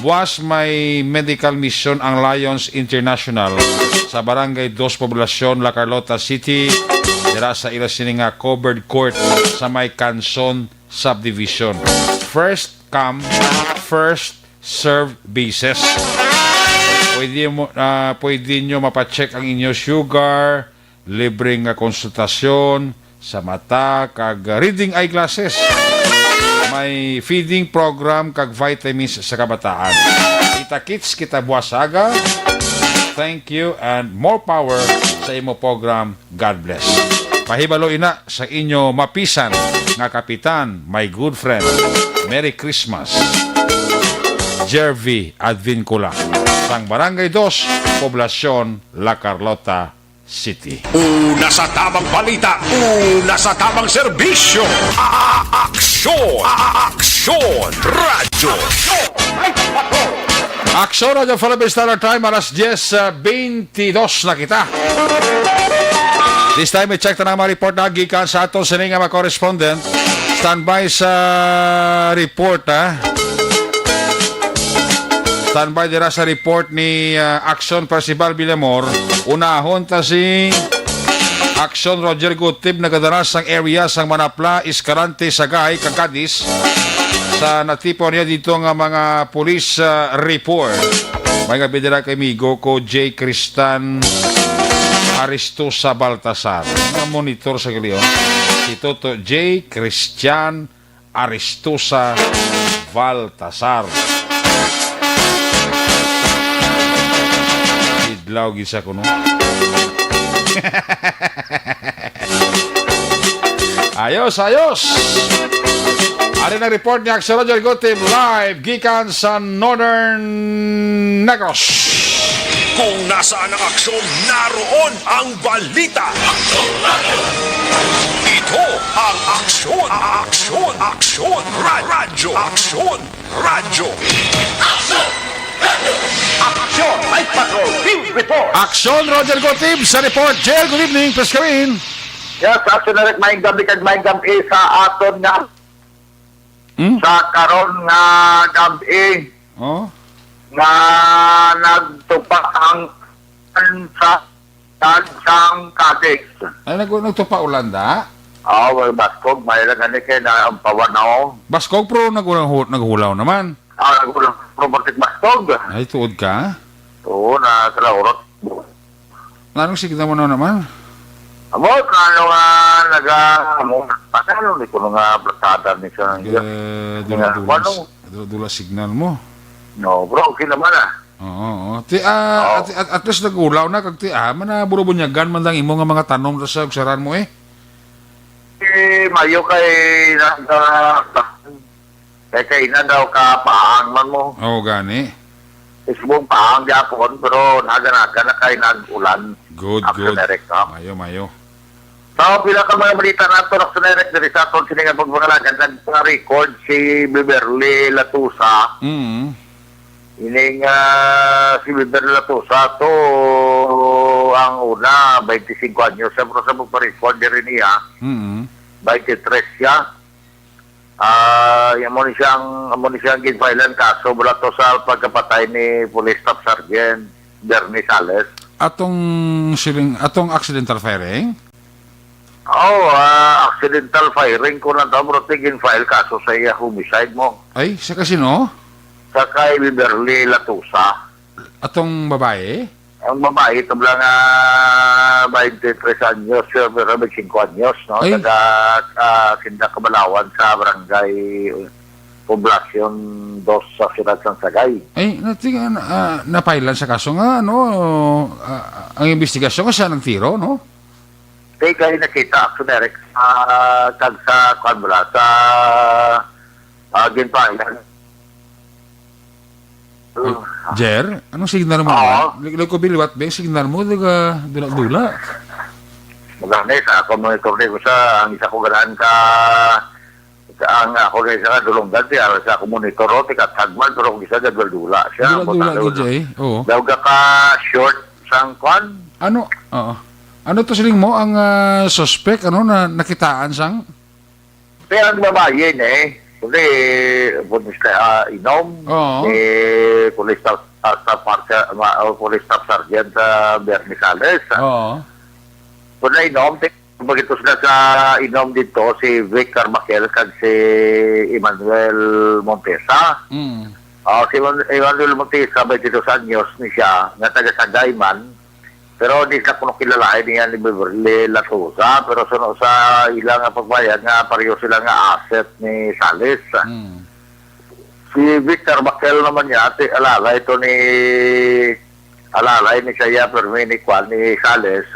Buwas may medical mission ang Lions International sa Barangay 2 Poblasyon La Carlota City dira sa ila sininga covered court sa may Canson Subdivision. First come, first serve basis. Pwede nyo mapacheck ang inyo sugar, libreng konsultasyon sa mata, kag reading eyeglasses. May feeding program kag vitamins sa kabataan. Kita kits, kita buwasaga. Thank you and more power sa imo program. God bless. Pahibalo ina sa inyo mapisan nga kapitan, my good friend. Merry Christmas. Jervy Advincula sang Barangay 2, Poblasyon La Carlota City. Una sa tamang balita, una sa tamang serbisyo. Aksyon! Aksyon! Radyo! Aksyon Radyo Philippine Standard Time, alas 10:22 na kita. This time, i-check na mga report na gikan sa aton sininga mga correspondent. Standby sa report, Standby dira sa report ni Action Percival Villamor. Unahon ta si Aksyon Roger Gutib nagadalas ang area sang Manapla, Escalante, Sagay, Cacadis sa natipon niya dito nga mga police report. May kabidira kay Migo ko J. Cristan Aristosa Baltasar. Mga monitor sa kaliyo. Ito to J. Christian Aristosa Baltasar. Idlaw gisa ko no. Ayos. Ari na report ni Aksyon Roger Gutib live gikan sa Northern Negros. Kung nasaan ang aksyon, naroon ang balita. Ito ang aksyon, radyo. Action! Night Patrol! Field Report! Aksyon Roger Gutib sa report. Jail, good evening, please come in. Yes, Action Direct Maing Gabi kag Maing Gabi sa aton nga sa karon nga gabi Oh. nga nagtupa ang sa dansang Kadix. Ay, nagtupa ulanda. Well, Baskog, may lang gani kay na ang pawanaw. Baskog pro naghulaw naman. Nagulang property Baskog. Ay, tuod ka. Oo, na sa laurot. Anong sigda mo na naman? Amo, kano nga paano, di ko nga plasada ni siya. Dula signal mo. No, bro, okay naman Oo. At least nag-ulaw na kag manaburo-bunyagan man lang imo nga mga tanong sa saran mo eh. Mayo kay kay na daw ka paang man mo. Oo, gani. Isbong paang yapon pero naganaga na kay nag-ulan. Good. Direct, Mayo. So, pila ka mga balita nato Action Direct diri sa aton siningan pagpangalagan nag-record si Beverly Latusa. Ining si Beverly Latusa to ang una 25 anyos sa pagpa-record diri niya. 23 siya. Amo ni siyang ginfilean kaso mula to sa pagkapatay ni Police Staff Sergeant Bernie Sales. Atong accidental firing? Accidental firing ko na daw bro ginfile kaso sa iya homicide mo. Ay, sa kasino? Sa kay Beverly Latusa. Atong babae? Ang babae, ito lang 23 anyos, pero 25 anyos, no? Ay. Taga Kinda Kabalawan sa barangay Poblacion 2 sa Sirad San Sagay. Ay, napailan sa kaso nga, ang investigasyon nga siya ng tiro, no? Kaya kayo nakita, Action Direct, kag sa Kwanbala, sa Ginpailan. Jer, anong signal mo? Lagay ko biliwat ba? Signal mo, dula-dula. Maganda sa ako monitor ko sa ang isa ko ganaan ang ako rin sa dulonggan siya sa ako monitor tikat tagman pero kung isa dula siya. Dula, DJ. Oo. Daw ka short sang kwan? Ano? Oo. Ano to siling mo ang suspect na nakitaan sang? Kaya ang babae Kundi, Police Inom, Police Staff Sergeant Bernie Sales. Oo. Kundi Inom, bagito sila sa Inom dito, si Vic Carmaquel kag si Emmanuel Montesa. Si Emmanuel Montesa, 22 anyos ni siya, nga taga Sagay man. Pero di sa kuno kilalain niya ni Beverly Latusa, pero suno sa ilang pagbayad nga pareho sila nga asset ni Sales. Si Victor Bakel naman niya, alalay ni siya permi ni Sales.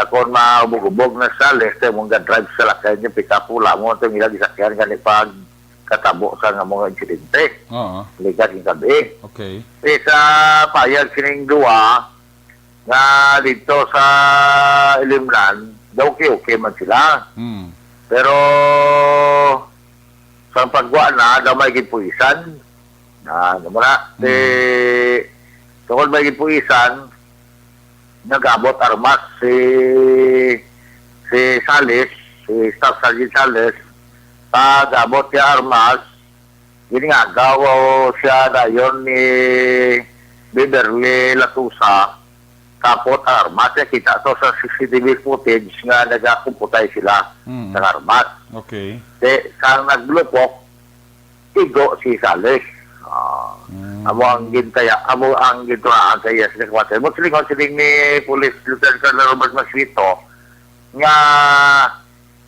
Kung maubog-ubog na Sales, mong drive sa lakay niya, pick up pula mo, ito yung ilang isakyan ganit pag katabo sa nga mga insidente. Ligat yung gabi. Okay. Sa payag sining duwa, nga dito sa Ilimnan, daw okay man sila. Pero sa pagwa na, daw may gipuisan. Tungkol may gipuisan, nag-abot armas si Sales, si Staff Sergeant Sales, pag-abot niya armas, giningagaw siya dayon ni Beverly Latusa, kapot ang armas. Kita to sa CCTV footage nga nagakumputay sila ng armas. Okay. Sang naglupok, igo si Sales. Amo ang gintuaan kaya sa kwate. Mo siling ni Police Lieutenant Colonel Robert Masvito nga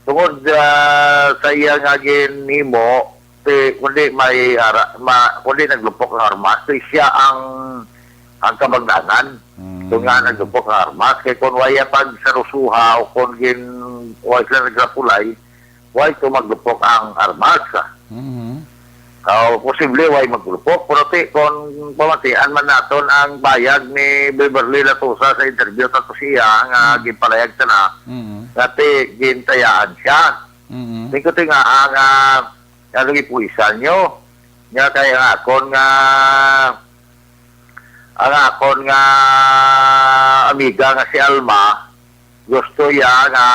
tungod sa iya nga ginimo kundi kundi naglupok ng armas, siya ang kamagdanan. So nga naglupok ng armas, kaya kung waya pag sarusuha o kung waya sila nagrapulay, waya ito maglupok ang armas. Posible waya maglupok, pero kung pamatian man natin ang bayag ni Beverly Latusa sa interview tato siya, nga ginpalayag sa na, dati gintayaan siya. Tingko nga ang ipuisan nyo. Nga kaya ang akon nga amiga nga si Alma, gusto ya nga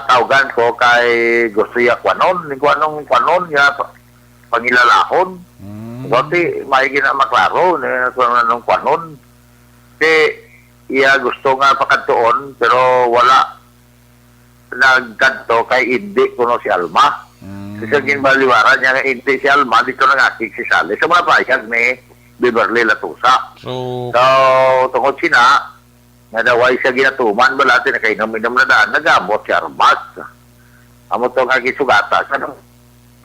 tawagan ko kay gusto ya kwanon nga pangilalahon. Kasi may maklaro nung kwanon. Iya gusto nga pakadtoon pero wala nagkanto kay hindi kuno si Alma. Kasi ginbaliwaran niya nga hindi si Alma, dito na nga si Sales. Sa mga payag ni Beverly Latusa. So tungkol sina, nadaway siya ginatuman, wala natin na kainom-inom na daan, nagamot si Armas. Amo to nga gisugata.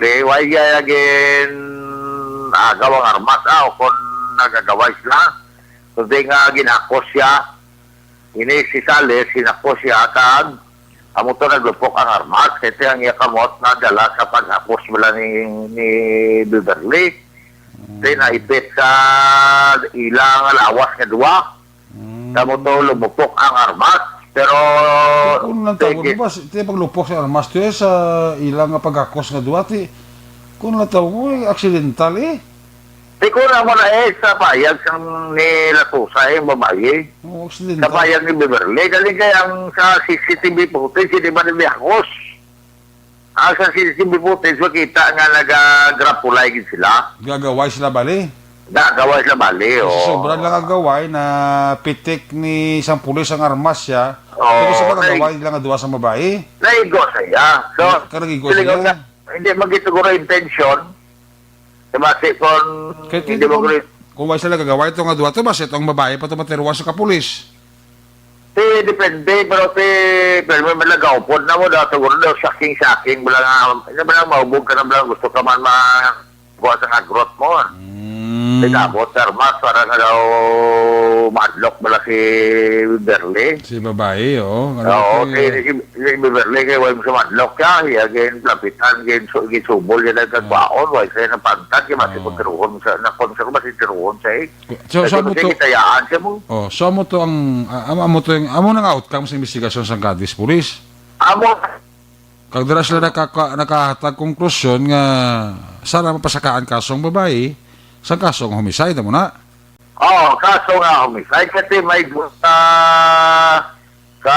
Why again agaw ang Armas, o kung nagagaway sila. So nga ginakos siya, ini si Sales, ginakos siya kag amo to naglupok ang Armas, kasi ang iyakamot na dala sa paghapos wala ni Beverly. Kasi naipit sa ilang lawas nga duwa. Amo to lumupok ang Armas. Pero Kung lang tawag mo ba, iti paglupok sa armas, ito sa ilang pagkakos nga duwa, kung lang tawag mo, accidental ko na mo na sa payag ni Latusa babae. Oh, Sa accidental. payag ni Beverly. Galing kayang sa CCTV footage, hindi ba nabiyakos? Sa CCTV footage, makita nga nag-grapulay sila. Gagaway sila bali. Gaway sila bali, Sobrang lang gagaway na pitik ni isang pulis ang armas siya. Oo, Pero sa gagaway lang nga duwa sa babae. Naigo siya. So, Karagigo silingon siya. nga, hindi magiguro intention. Kasi kung Kahit hindi mo kung wala sila gagaway ito nga duwa, ito mas itong babae pa ito matiruan sa kapulis. depende, pero may malagaw po na mo daw, siguro daw, shocking, wala nga, hindi ba lang maubog ka na ba, gusto ka man buhat ang agrot mo. Pinabot sa armas, para nga daw madlock bala si Beverly. Si babae, Oo, si Beverly, kaya wala mo sa madlock ka, again, lapitan, gisubol yan ang kagbaon, wala siya ng pantan, kaya masipot tiruhon sa, nakonsero masitiruhon sa So mo to, kitayaan siya mo. so mo to ang amo nang outcome sa investigasyon sa Cadiz Police. Amo, Kag dira sila nakahatag konklusyon nga sana mapasakaan kasong babae sa kasong homicide mo na. kaso nga homicide kasi may ka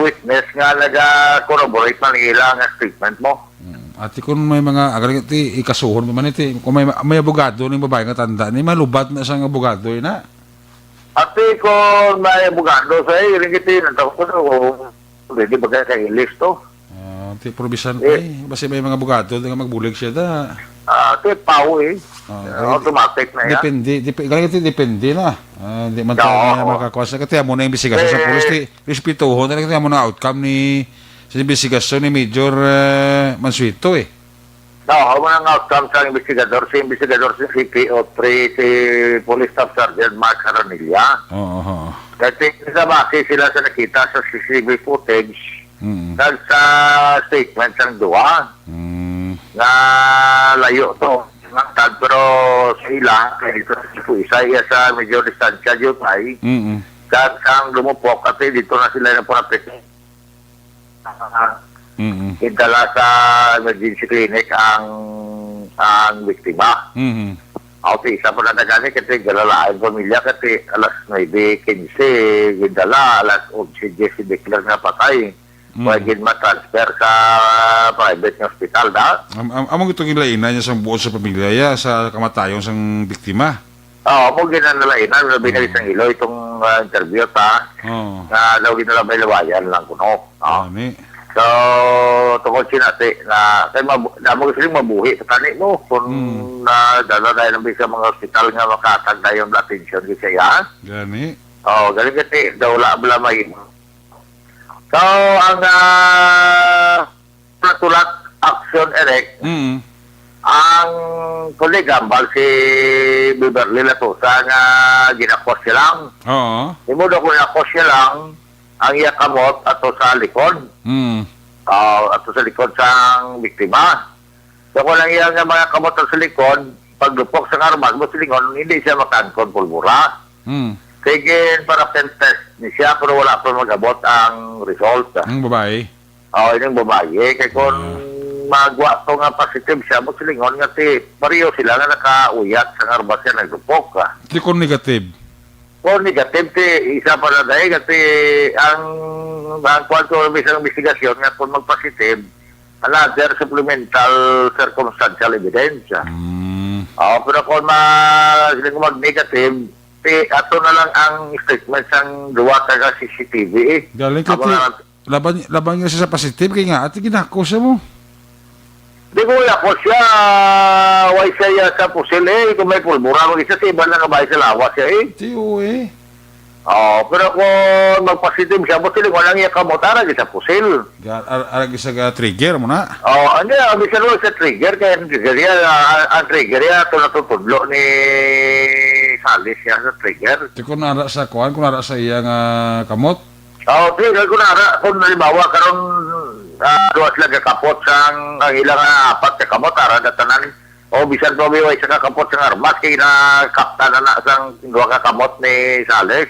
witness nga nag-corroborate man ilang statement mo. At kung may mga agaling iti ikasuhon man iti kung may abogado ning babae nga tanda ni malubat na sang abogado na. At kung may abogado sa ring iti nataw ko pwede ba kaya list to? Ti probisan basta may mga abogado nga magbulig siya da. Ito pao automatic na yan. Depende na. Di man tayo makakuha sa kaya mo na investigasyon sa pulis ti respetuhon na kaya mo na outcome ni sa investigasyon ni Major Mansueto Ako man ang outcome sa investigador. Si CPO3, si Police Staff Sergeant Mark Aranilla. Oo. Kasi sa base sila sa nakita sa CCTV footage sa statement ng duwa na layo to. Pero sila, dito isa sa medyo distansya yun ay sang lumupok kasi dito na sila na punapit. Idala sa emergency clinic ang biktima. Isa po na nagani kasi galalain pamilya kasi alas 9:15 idala, alas 11:10 declare na patay. Pwede ma-transfer sa private hospital da. Among itong ilainan niya sa buo sa pamilya ya, sa kamatayon sang biktima. mo ginanalainan, labi na isang ilo itong interview ta, Oh. na daw ginalabay lawayan lang kuno. Ani. So, tungkol sinati na kay damo siling mabuhi sa tani mo kung na dadaday ng bisa mga ospital nga makatag na yung attention di siya. Gani. Galing kasi daw wala may. So, ang Pratulak Action Erect, ang kuligambal si Beverly Latosa nga ginakos siya lang. Oo. Imudo ko ginakos siya lang ang iya kamot ato sa likod. Ato sa likod sang biktima. So kung lang iya nga mga kamot sa likod, paglupok sa armas mo silingon, hindi siya makangkon pulbura. Sige, para test ni siya, pero wala pa mag-abot ang result. Ang babae. Ini yung babae. Kaya kung magwa to nga positive siya, mo silingon nga pareho sila nga nakauyat sa armas siya naglupok. Di ko negative. Kung negative, isa pa na dahil kasi ang kwanto ng isang investigasyon nga kung mag-positive, another supplemental circumstantial evidence. Pero kung mag-negative, ato na lang ang statement sang duwa taga CCTV. Galing ka laban niya siya sa positive kaya nga ati ginako siya mo. Di ko wala ko siya, way siya sa pusil kung may pulbura, mag-isa sa iba lang nabay sa lawa siya Tiyo pero kung mag-positive siya, pusil, walang iya kamotara sa pusil. Arag isa ka trigger mo na. Hindi, bisa naman sa trigger, kaya ang trigger niya, ito natutudlo ni Salis siya sa trigger. Di ko nara sa kuhan, kung nara sa iyang kamot. Trigger ko nara, kung nalibawa, karon duwas lang kakapot sang ang ilang apat ka kamot, ara datanan, bisan to biway sa kakapot sang armas, kaya nakapta na sang dua kakamot ni Salis.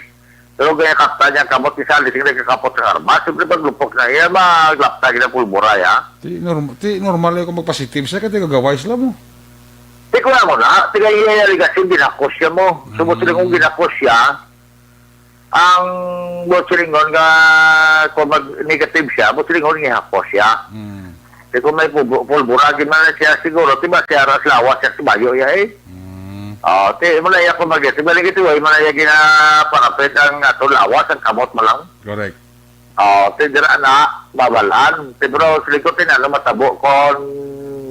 Pero kaya kapta niya kamot ni Salis, kaya kakapot sang armas, siyempre paglupok na iya, maglapta kita pulbura ya. Ti normal yung mag-positive siya, kaya gagaway sila mo. Di ko na mo na, tiga iya yung kasi ginakos siya mo. Sumutuloy kong ginakos siya, ang botsilingon nga kung mag-negative siya, botsilingon nga hapos siya. Kung may pulburagin man siya siguro, diba siya raslawa siya si Bayo ya malaya kung mag-negative, negative malaya ginaparapit ang lawas, ang kamot mo lang. Correct. Tidira na, babalaan. Pero silikotin na, matabo kung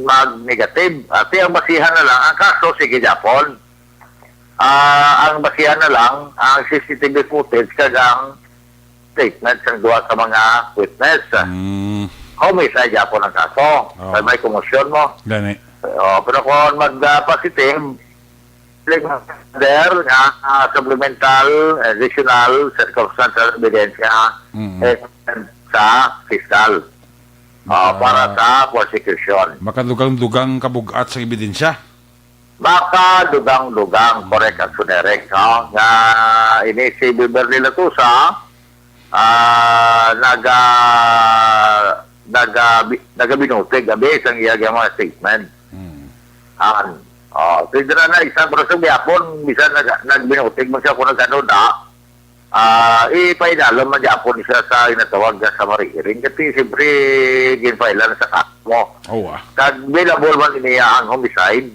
mag-negative. Ang basihan na lang, ang kaso, sige Japon. Ang basihan na lang, ang CCTV footage kagang statement ng dua sa mga witness. Homicide Japon ang kaso. May komosyon mo. Gani. Pero kung mag-positive, there nga supplemental, additional, circumstantial evidence sa fiscal. Para sa prosecution. Makadugang-dugang kabugat sa ebidensya. Baka dugang-dugang correct at sunerek nga ini si Beverly Latosa nagabinutig gabi isang iyag mga statement. Tidra na isang proso biyapon bisa nagbinutig mo siya kung nagano na ipainalo man Japon siya sa inatawag sa marihiring kasi siyempre ginpailan sa kakmo. Kag-available man niya ang homicide.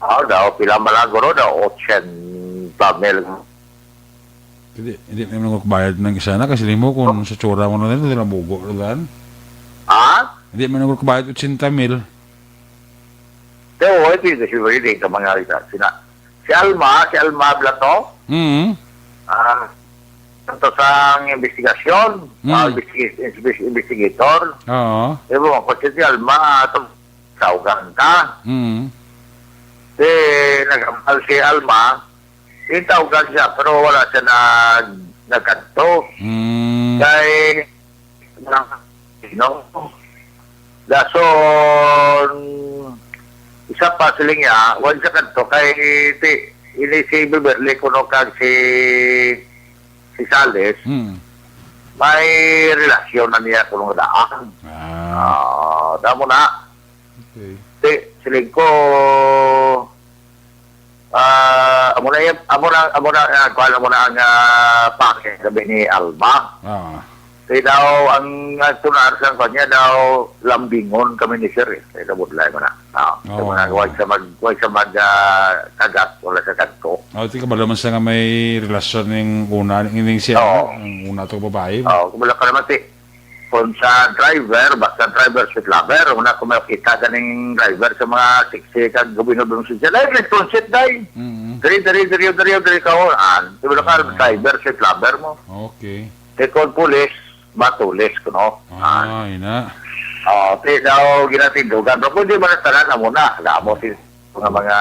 Daw, pila malaguro daw, 8 pamel. Hindi naman magbayad ng isa na kasi mo kung sa tsura mo na rin, hindi na bugo. Hindi naman magbayad 80,000. Pero, hindi kasi hindi ka mangyari si Alma Blato, ito sa investigasyon, investigator. Diba mo, kasi si Alma, ito, saugan ka. Nag-amal si Alma, tawag siya, pero wala siya nagkanto. Kaya, dason, isa pa sila niya, wala siya kanto, kaya ini si Beverly kuno kag si Sales, may relasyon na niya kuno daan. Damo na. Siling ko amo na ang pake gabi ni Alma. Kaya daw, ang tunar sa kanya daw, lambingon kami ni Sir. Kaya nabudlay mo na. Oo. Huwag sa kagat, wala sa kanto. Di ka ba naman siya nga may relasyon ng una, hindi siya, Oo. ang una itong babae? Kumula ka naman kung sa driver, basta driver sa lover, una kung makita ka ng driver sa mga siksi kag gabinod-binod siya. Ay, responsit day. Dari ka horan. Kumula ka driver sa lover mo. Okay. Kung pulis, batulis ko, no? Ina. Daw ginatindugan. Pero kung di man natanan na muna, mo si mga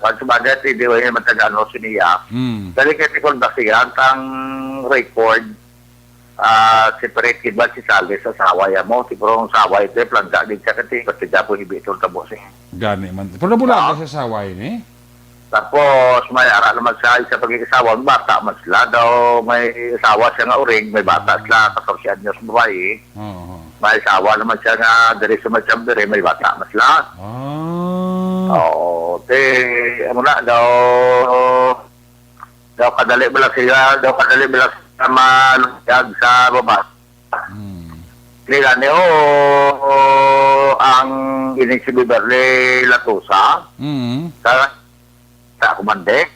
kung sumagat, hindi mo yung matagano siniya. Dali kasi kung basihan, tang record, separate ba si Salve sa sawaya mo? Siguro ang saway ito, plangga din siya kasi kasi po ibitol tabo siya. Gani man. Pero nabula ka sa saway ni? Tapos may ara naman siya sa pag-iisawa, bata man sila daw, may asawa siya nga uring, may bata sila, 14 anyos babae. May asawa naman siya nga, dari sa Masyambere, may bata man sila. Daw kadali ba lang siya malungyag sa baba. Nila niyo ang ining si Beverly Latusa, sa kumande.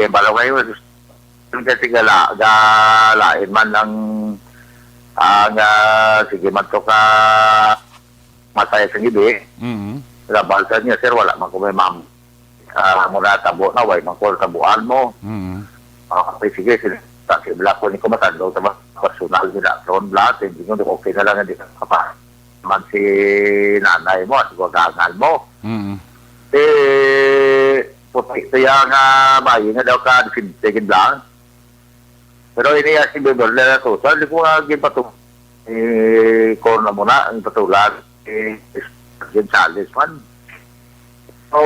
Balaw ngayon, kasi galain man ng sige man to ka matay sa gibi. Labalsan niya, sir, wala man kung may muna tabo na, way man kung tabuan mo. Sige, kasi black ko ni kumatando sa personal nila. Ron Blat, hindi nyo, okay na lang, hindi ka man si nanay mo, at gagangal mo. Puti siya nga bayi nga daw ka tigin lang. Pero iniya si Bebel na ito. So, hindi ko nga ginpatong core na muna, ang patulan Gonzales man. So,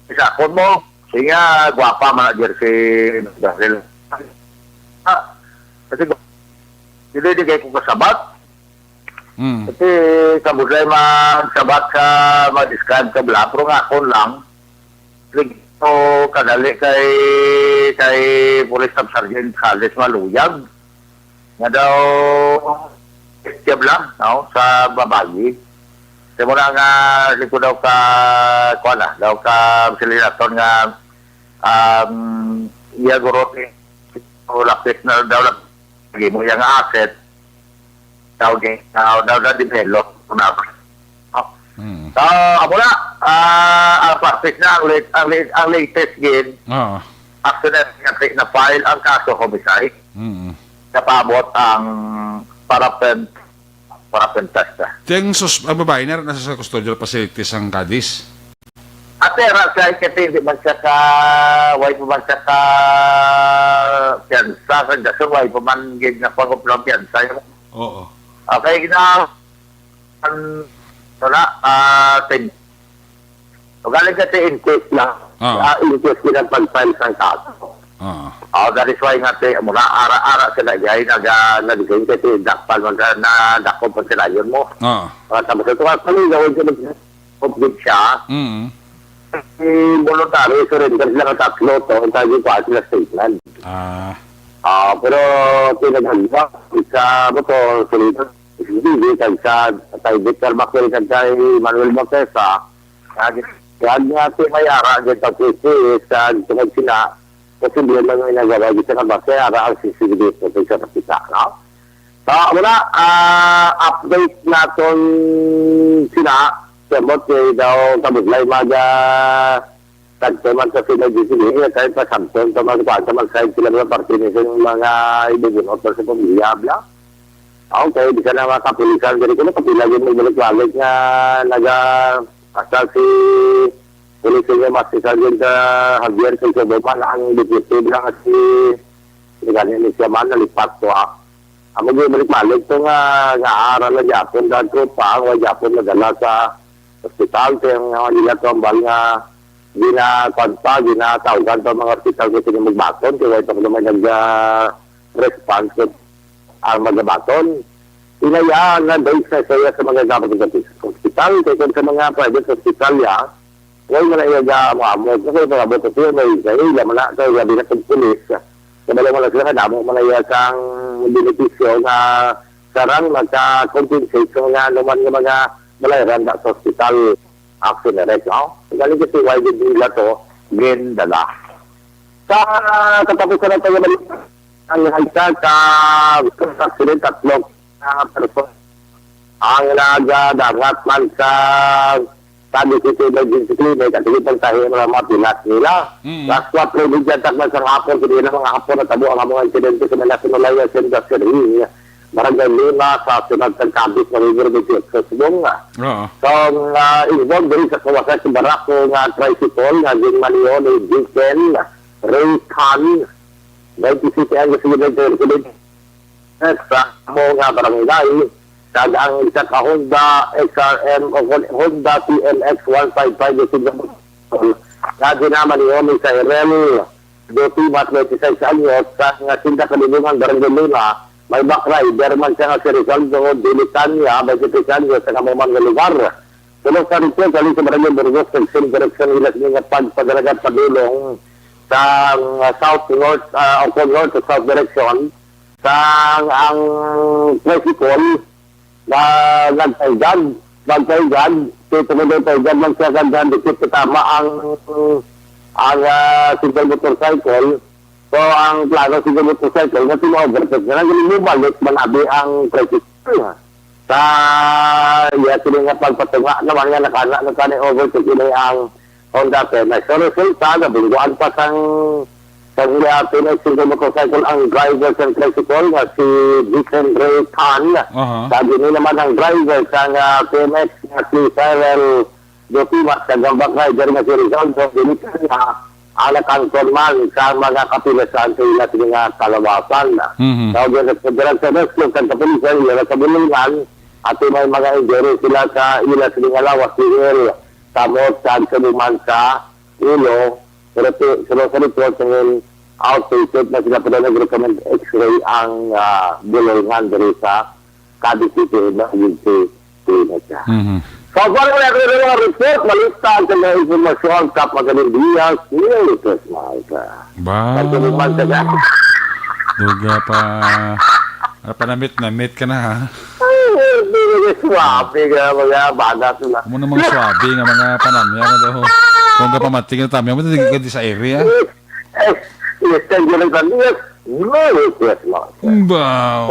isakon mo, siya gwapa manager si Bebel. Kasi hindi kayo kong kasabat. Kasi kabudlay magsabat sa mag-describe ka bla, pero nga ako lang, so kadali kay Police Sub Sergeant Carles Maluyag, nga daw istiyab lang, no, sa babayi. Kasi muna nga, liko daw ka, daw ka silinaton nga, iyagurot lapis na daw lagi mo yung asset, daw develop na. So, amo na, ang practice na, ang latest game, after na file ang kaso homicide, napabot ang parapen test. Ang babae na nasa custodial facilities ang Cadiz? Atera sa ikati, hindi man siya ka, way pa man siya ka piyansa, kasi way pa man gig na pag-upload piyansa. Oo. Okay, galing kasi inquest lang. Inquest ko ng pag-file ng kaso. That is why nga muna ara-ara sila yay nagiging kasi dakpal na dakop pa sila yun mo. Tapos ito nga kami gawin ko mag-complete siya. Voluntary surrender sila ng tatlo to ang tawag ko sila statement. Pero pinaghalwa isa mo to surrender hindi sa Victor Macquarie kay Manuel Montesa. Kaya nga may ara dyan sa tungkol sila kasi hindi lang yung nagawa dito na base ara ang sisibilito sa kapita. So, muna, update natin sila sabot kay daw kabuglay tagtuman sa sinag-isili kahit pa samson sa mag-side sila mga partinisyon ng mga ibigin sa pamilya bla. Okay, di ka na makapulisan dito ko kapilagin mo balik-balik nga asal si pulisan niya masisal sa Javier Consoboman ang detective lang kasi ganyan ni siya man nalipat ko amo yung balik-balik ito nga aaral na Japon dahil ko pa ang Japon nagala sa hospital kaya nga nila ito ang bal nga ginatawagan ito mga hospital ko sinimagbaton kaya ito naman nag-response ko ang magabaton. Inayaan na base na saya sa mga dapat ng hospital kaya sa mga private hospital ya Ngayon mo na iya maamot. Kasi mga boto siya, may ila mo na, kaya gabi na kong pulis. Kabalo mo na sila, damo mo na iya sang benepisyo na sarang magka-compensate sa mga naman ng mga malayaran sa hospital action na rin. Galing kasi why did nila to, dala. Sa katapusan na tayo balik, ang hagsa sa accident, 3 person ang nagadangat man sa City Emergency Clinic at hindi tayo mga pinas nila. Last 4 bigyan takman sa hapon, hindi na mga hapon at tabo ang mga insidente sa National Alliance and Gasserie. Barangay Lima sa sinagtang kabis na river with sa subong nga. So, involved din sa kawasan si Barako nga tricycle, nga din maniyo ni Dicken, Ray Khan, 96 ang gasolina sa mga barangay. Ang isa ka Honda XRM o Honda TLX 155 na ginaman ni sa RL Doti Mat 26 anyos sa nga sinda kalibungan Barangay Luna may back rider man siya nga si Rizaldo Dilitania 23 anyos sa kamuman nga lugar. Tulong sa rito galing sa Barangay Burgos sa direksyon nila nga pagpadaragat padulong sa south-north o north to south direction sa ang tricycle na nagtaygan, dito mo doon taygan lang siya gandaan, dikit katama ang single motorcycle. So, ang plano single motorcycle, na tino-overtake na lang, mo balik, manabi ang tricycle. Sa, sila nga pagpatunga naman nga, nakana overtake, yun ang Honda Penay. So, resulta, nabingguan pa sa nila Pinay single motorcycle ang driver sa tricycle na si Dicken Ray Khan. Sabi nila naman ang driver sa PMX na si Cyril Dotimat sa gambak rider na si Rizaldo Dilitania anak ang man sa mga kapilasan sa ila nga kalawasan. So, nagpadalag sa rescue kan kapilasan nila sa bulungan at may mga injury sila sa ila nga lawas sinil samot sa kaluman sa ulo. Pero sa report ng outpatient na sila pala nag-recommend x-ray ang bulungan dari sa Cadiz City na UC Clinic. So, kung ano yung report, malista ang kanyang informasyon sa magaling diyan, Merry Christmas. Ba? Duga pa. Panamit ka na ha? Swabe ka mga bagat na. Kung namang swabe nga mga panamya ka daw. Kung ka pamating na tamya mo, hindi ka di sa area. Yes, thank you lang kami. Merry Christmas. Wow.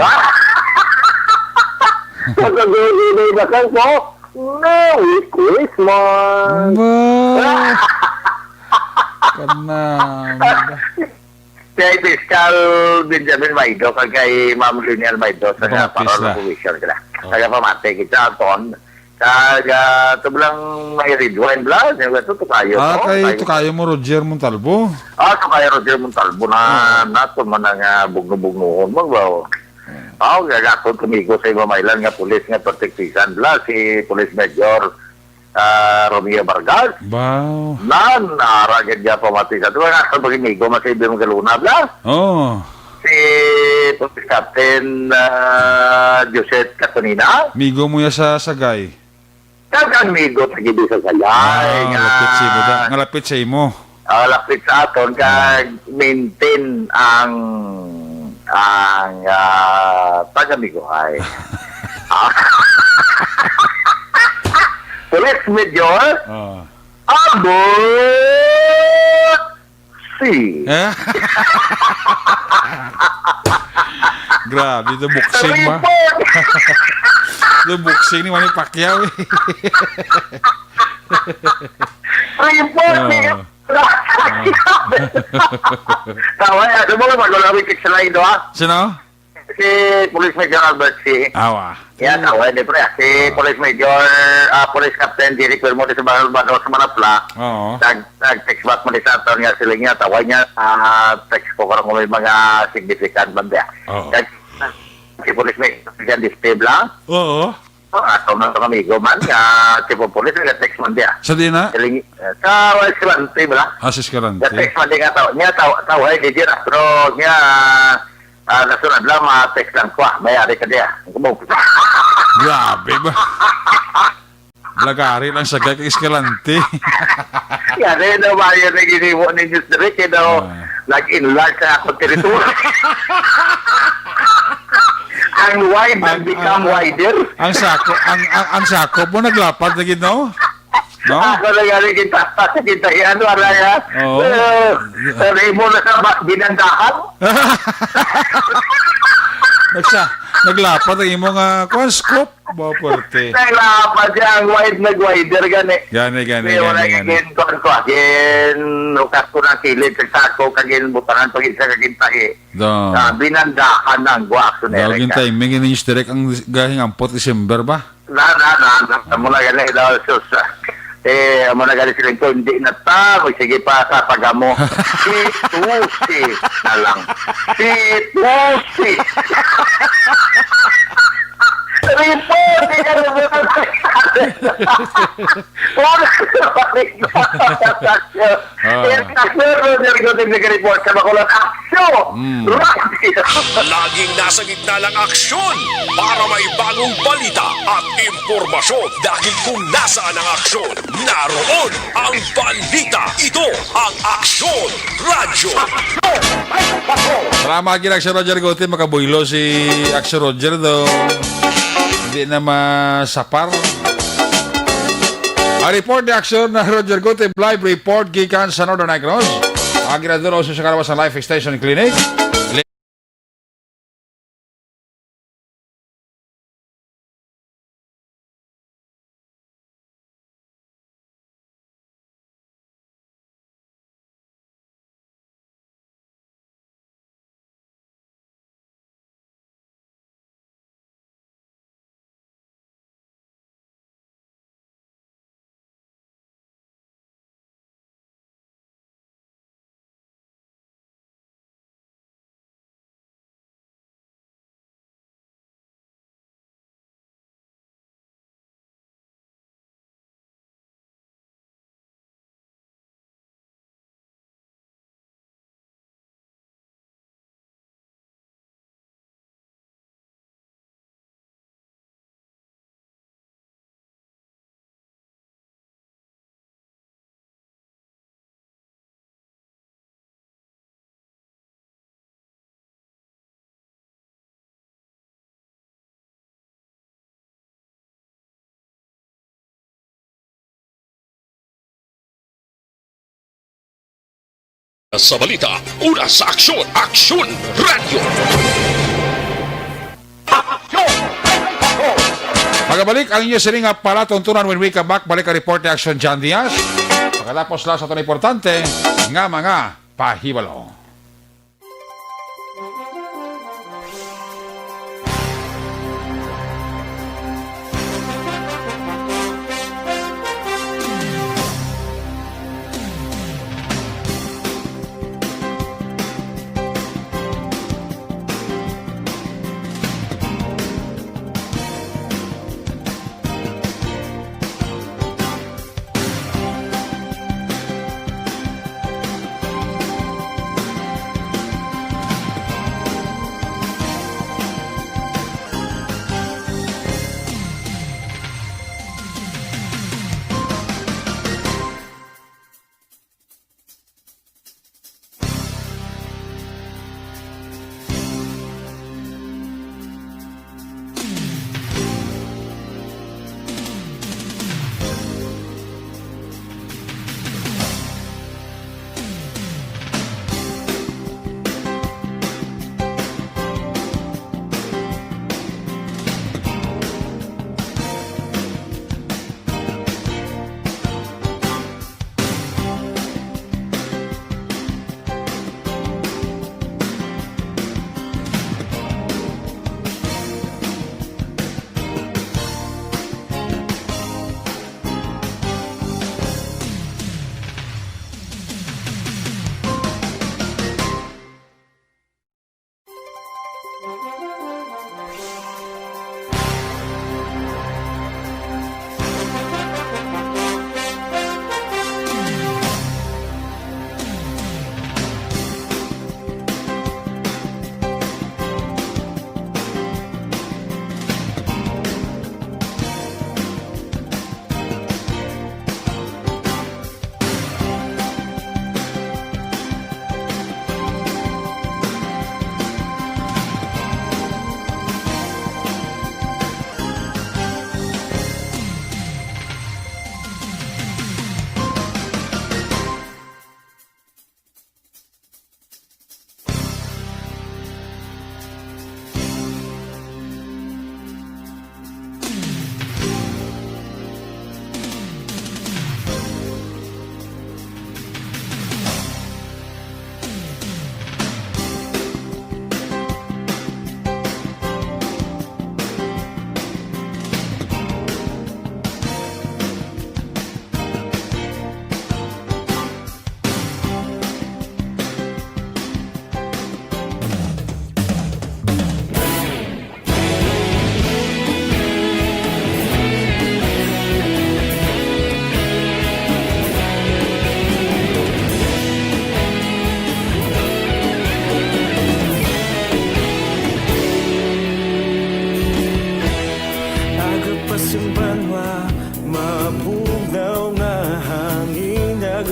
Pagkagawin na kan po, Merry Christmas. Wow. Kanam. Kay Fiscal Benjamin Maido, kay Ma'am Luniel Maido, sa nga parang provision ka na. Kaya pamate kita, Anton. Kaya ito lang may red wine blood. Ito kayo. Kay ito kayo mo, Roger Montalvo. Ito kayo, Roger Montalvo na nato man ang bugno-bugnoon mo ba? Gagakon kumigo sa mamailan nga pulis nga protektisan bla si Police Major Romeo Vargas. Wow. Naragad niya pamati sa ito. Nga pag-imigo masaybi mong galuna bla. Si Police Captain Josette Catonina. Migo mo ya sa Sagay. Kagang migo tagibi sa Sagay. Ngalapit sa imo. Lapit sa aton kag maintain ang taga-migo ay. Police Major Abot si. Grabe, ito boxing ba? Ito boxing ni Manny Pacquiao eh. Report niya. Tawa, ano mo ba magulawin kik sa lain doa? Sino? Si Police Major Albert C. Awa. Yan, tawa, hindi pre. Si Police Major, Police Captain Derek Bermudez sa Banal sa Manapla. Oo. Nag-text back mo ni sa aton nga sila niya. Tawa niya, text ko karang may mga significant banda. Oo. Si Police Major, yan display lang. Oo. Ato na ito kamigo man, si Police, nag-text man dia. Sa di na? Sa Escalante, ba? Asis Escalante. Nag-text man dia nga niya tawa, hindi dia, pero niya, nasunod lang, text lang ko, mayari ka dia. Grabe ba? Lagari lang sa gag Escalante. Yan eh, nabayan na giniwo ni Diyos Direk, eh, no, nag-enlarge sa akong teritoryo. Ang wide become wider. Ang sako mo naglapad na gid, no? No? Ako na galing kita, kita, ano, araya. Oo. Remo na sa binandahan. Naglapad ang imong scoop. Baperte. Naglapad siya ang wide, nag-wider, gani. Gani. Again, ko, again, ukas ko ng kilid, sa sako, kagin, butangan, pag isa kagintahi. Do. Binandahan ng guwakso na Dawagin tayo, may ginis direct ang gahing ampot December ba? Mula gani daw, sus. Muna gani silang ko, hindi na ta, sige pa sa pagamo. Situsi na lang. Situsi. Report! Hindi ka na muna nag-report sa makulang aksyon! Laging nasa gitna ng aksyon para may bagong balita at impormasyon dahil kung nasaan ang aksyon, naroon ang balita. Ito ang Aksyon Radyo. Salamat ginag si Roger Gote, makabuylo si Aksyon Roger do. Hindi na masapar. Ang report ni Aksyon na Roger Gote, live report gikan sa Northern Negros. Ang ginaduro sa karawas ng Life Extension Clinic. Sa balita, una sa aksyon, Aksyon Radio. Magabalik ang inyo sining palatuntunan when we come back. Balik ang report ni Aksyon John Diaz. Pagkatapos lang sa ito na importante nga mga pahibalo.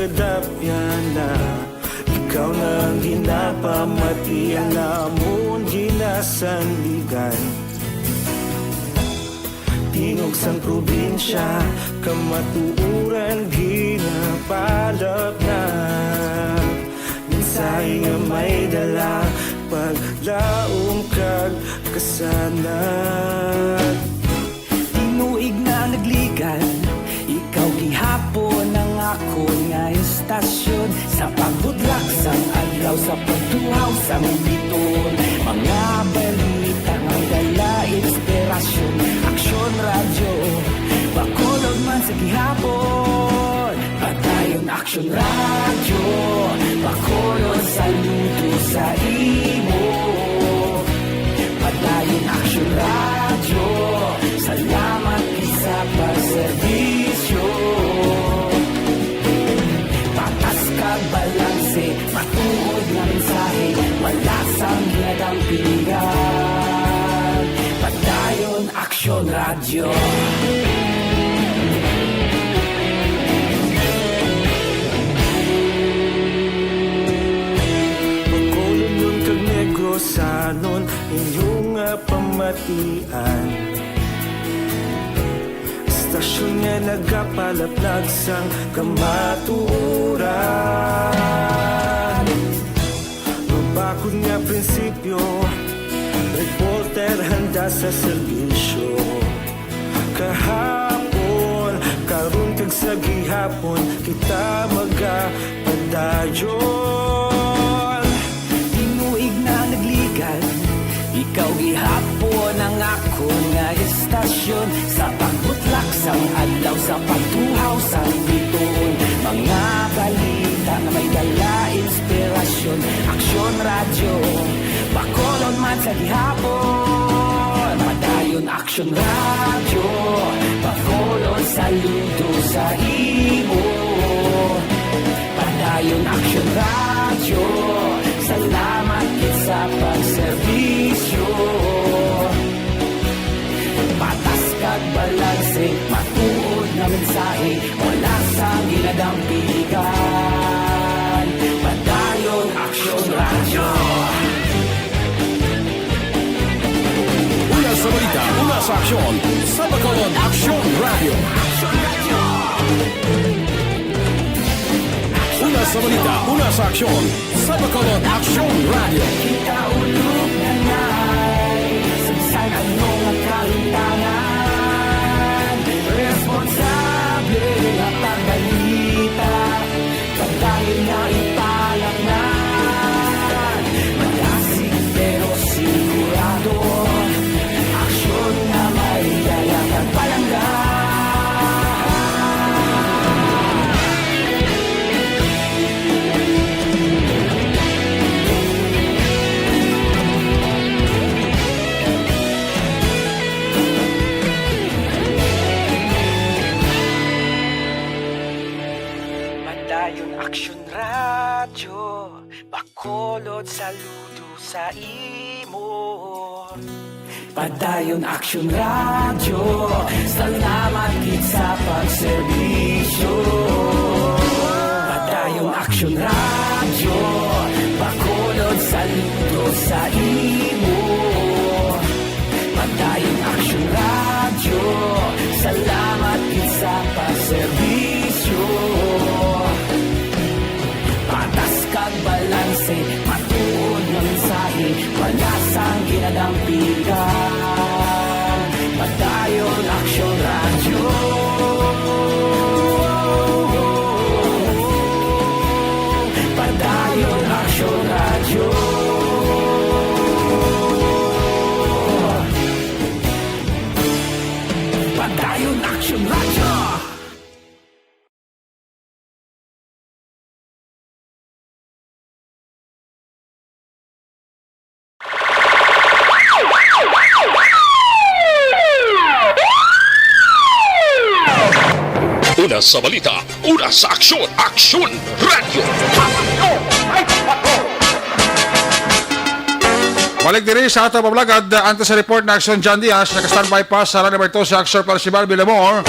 kadapya na ikaw nang ginapamatian namon ginasandigan. Tingog sang probinsya kamatuuran ginapalap na minsay nga may dala paglaom kag kasanat. Tinuig na nagligan ikaw gihapon ang ako nga istasyon sa pagbudlak sang adlaw sa pagtuhaw sa biton. Mga balita nga dala inspirasyon, aksyon radyo bakulog man sa gihapon. Padayon aksyon radyo bakulog sa luto sa imo. Padayon aksyon radyo salamat isa pagserbisyo. Patas kag balanse matuod nga mensahe wala sang ginadampingan. Padayon aksyon radyo. Pagkulong nun kag negosanon inyong pamatian. Istasyon nga nagapalaplag sang kamatuuran. Mabakod nga prinsipyo, reporter handa sa serbisyo. Kahapon, karon kag sa gihapon, kita magapadayon. Tinuig na nagligan, ikaw gihapon ang ako nga istasyon sa pagbutlak sang adlaw sa pagtuhaw sang biton. Mga balita na may dala inspirasyon, aksyon radyo bakolon man sa gihapon. Padayon aksyon radyo bakolon saludo sa imo. Padayon aksyon radyo salamat sa pagserbisyo. Patas kag balanse matuod na mensahe wala sang ginadampigan. Padayon aksyon radyo. Una sa balita, una sa aksyon, sa Bacolod Aksyon Radio. Una sa balita, una sa aksyon, sa Bacolod Aksyon Radio. Kita ulog na na'y sagsay ang mga kalintangan. Responsable na pagbalita pagdahil na ipalaknan. Malasig pero sigurado aksyon na may dalang at palanggan. Padayon aksyon radyo bakolod saludo sa imo. Padayon aksyon radyo salamat gid sa pagserbisyo. Padayon aksyon radyo bakolod saludo sa imo. Padayon aksyon radyo salamat gid sa pagserbisyo. Patas kag balanse matuod nga mensahe wala sang ginadampigan. Padayon aksyon radyo. Padayon aksyon radyo. Padayon aksyon radyo. Una sa balita, una sa aksyon, Aksyon Radio. Balik diri sa ato pablagad antes sa report na Aksyon John Diaz naka-standby pa sa radyo ito si Aksyon Parcival Villamor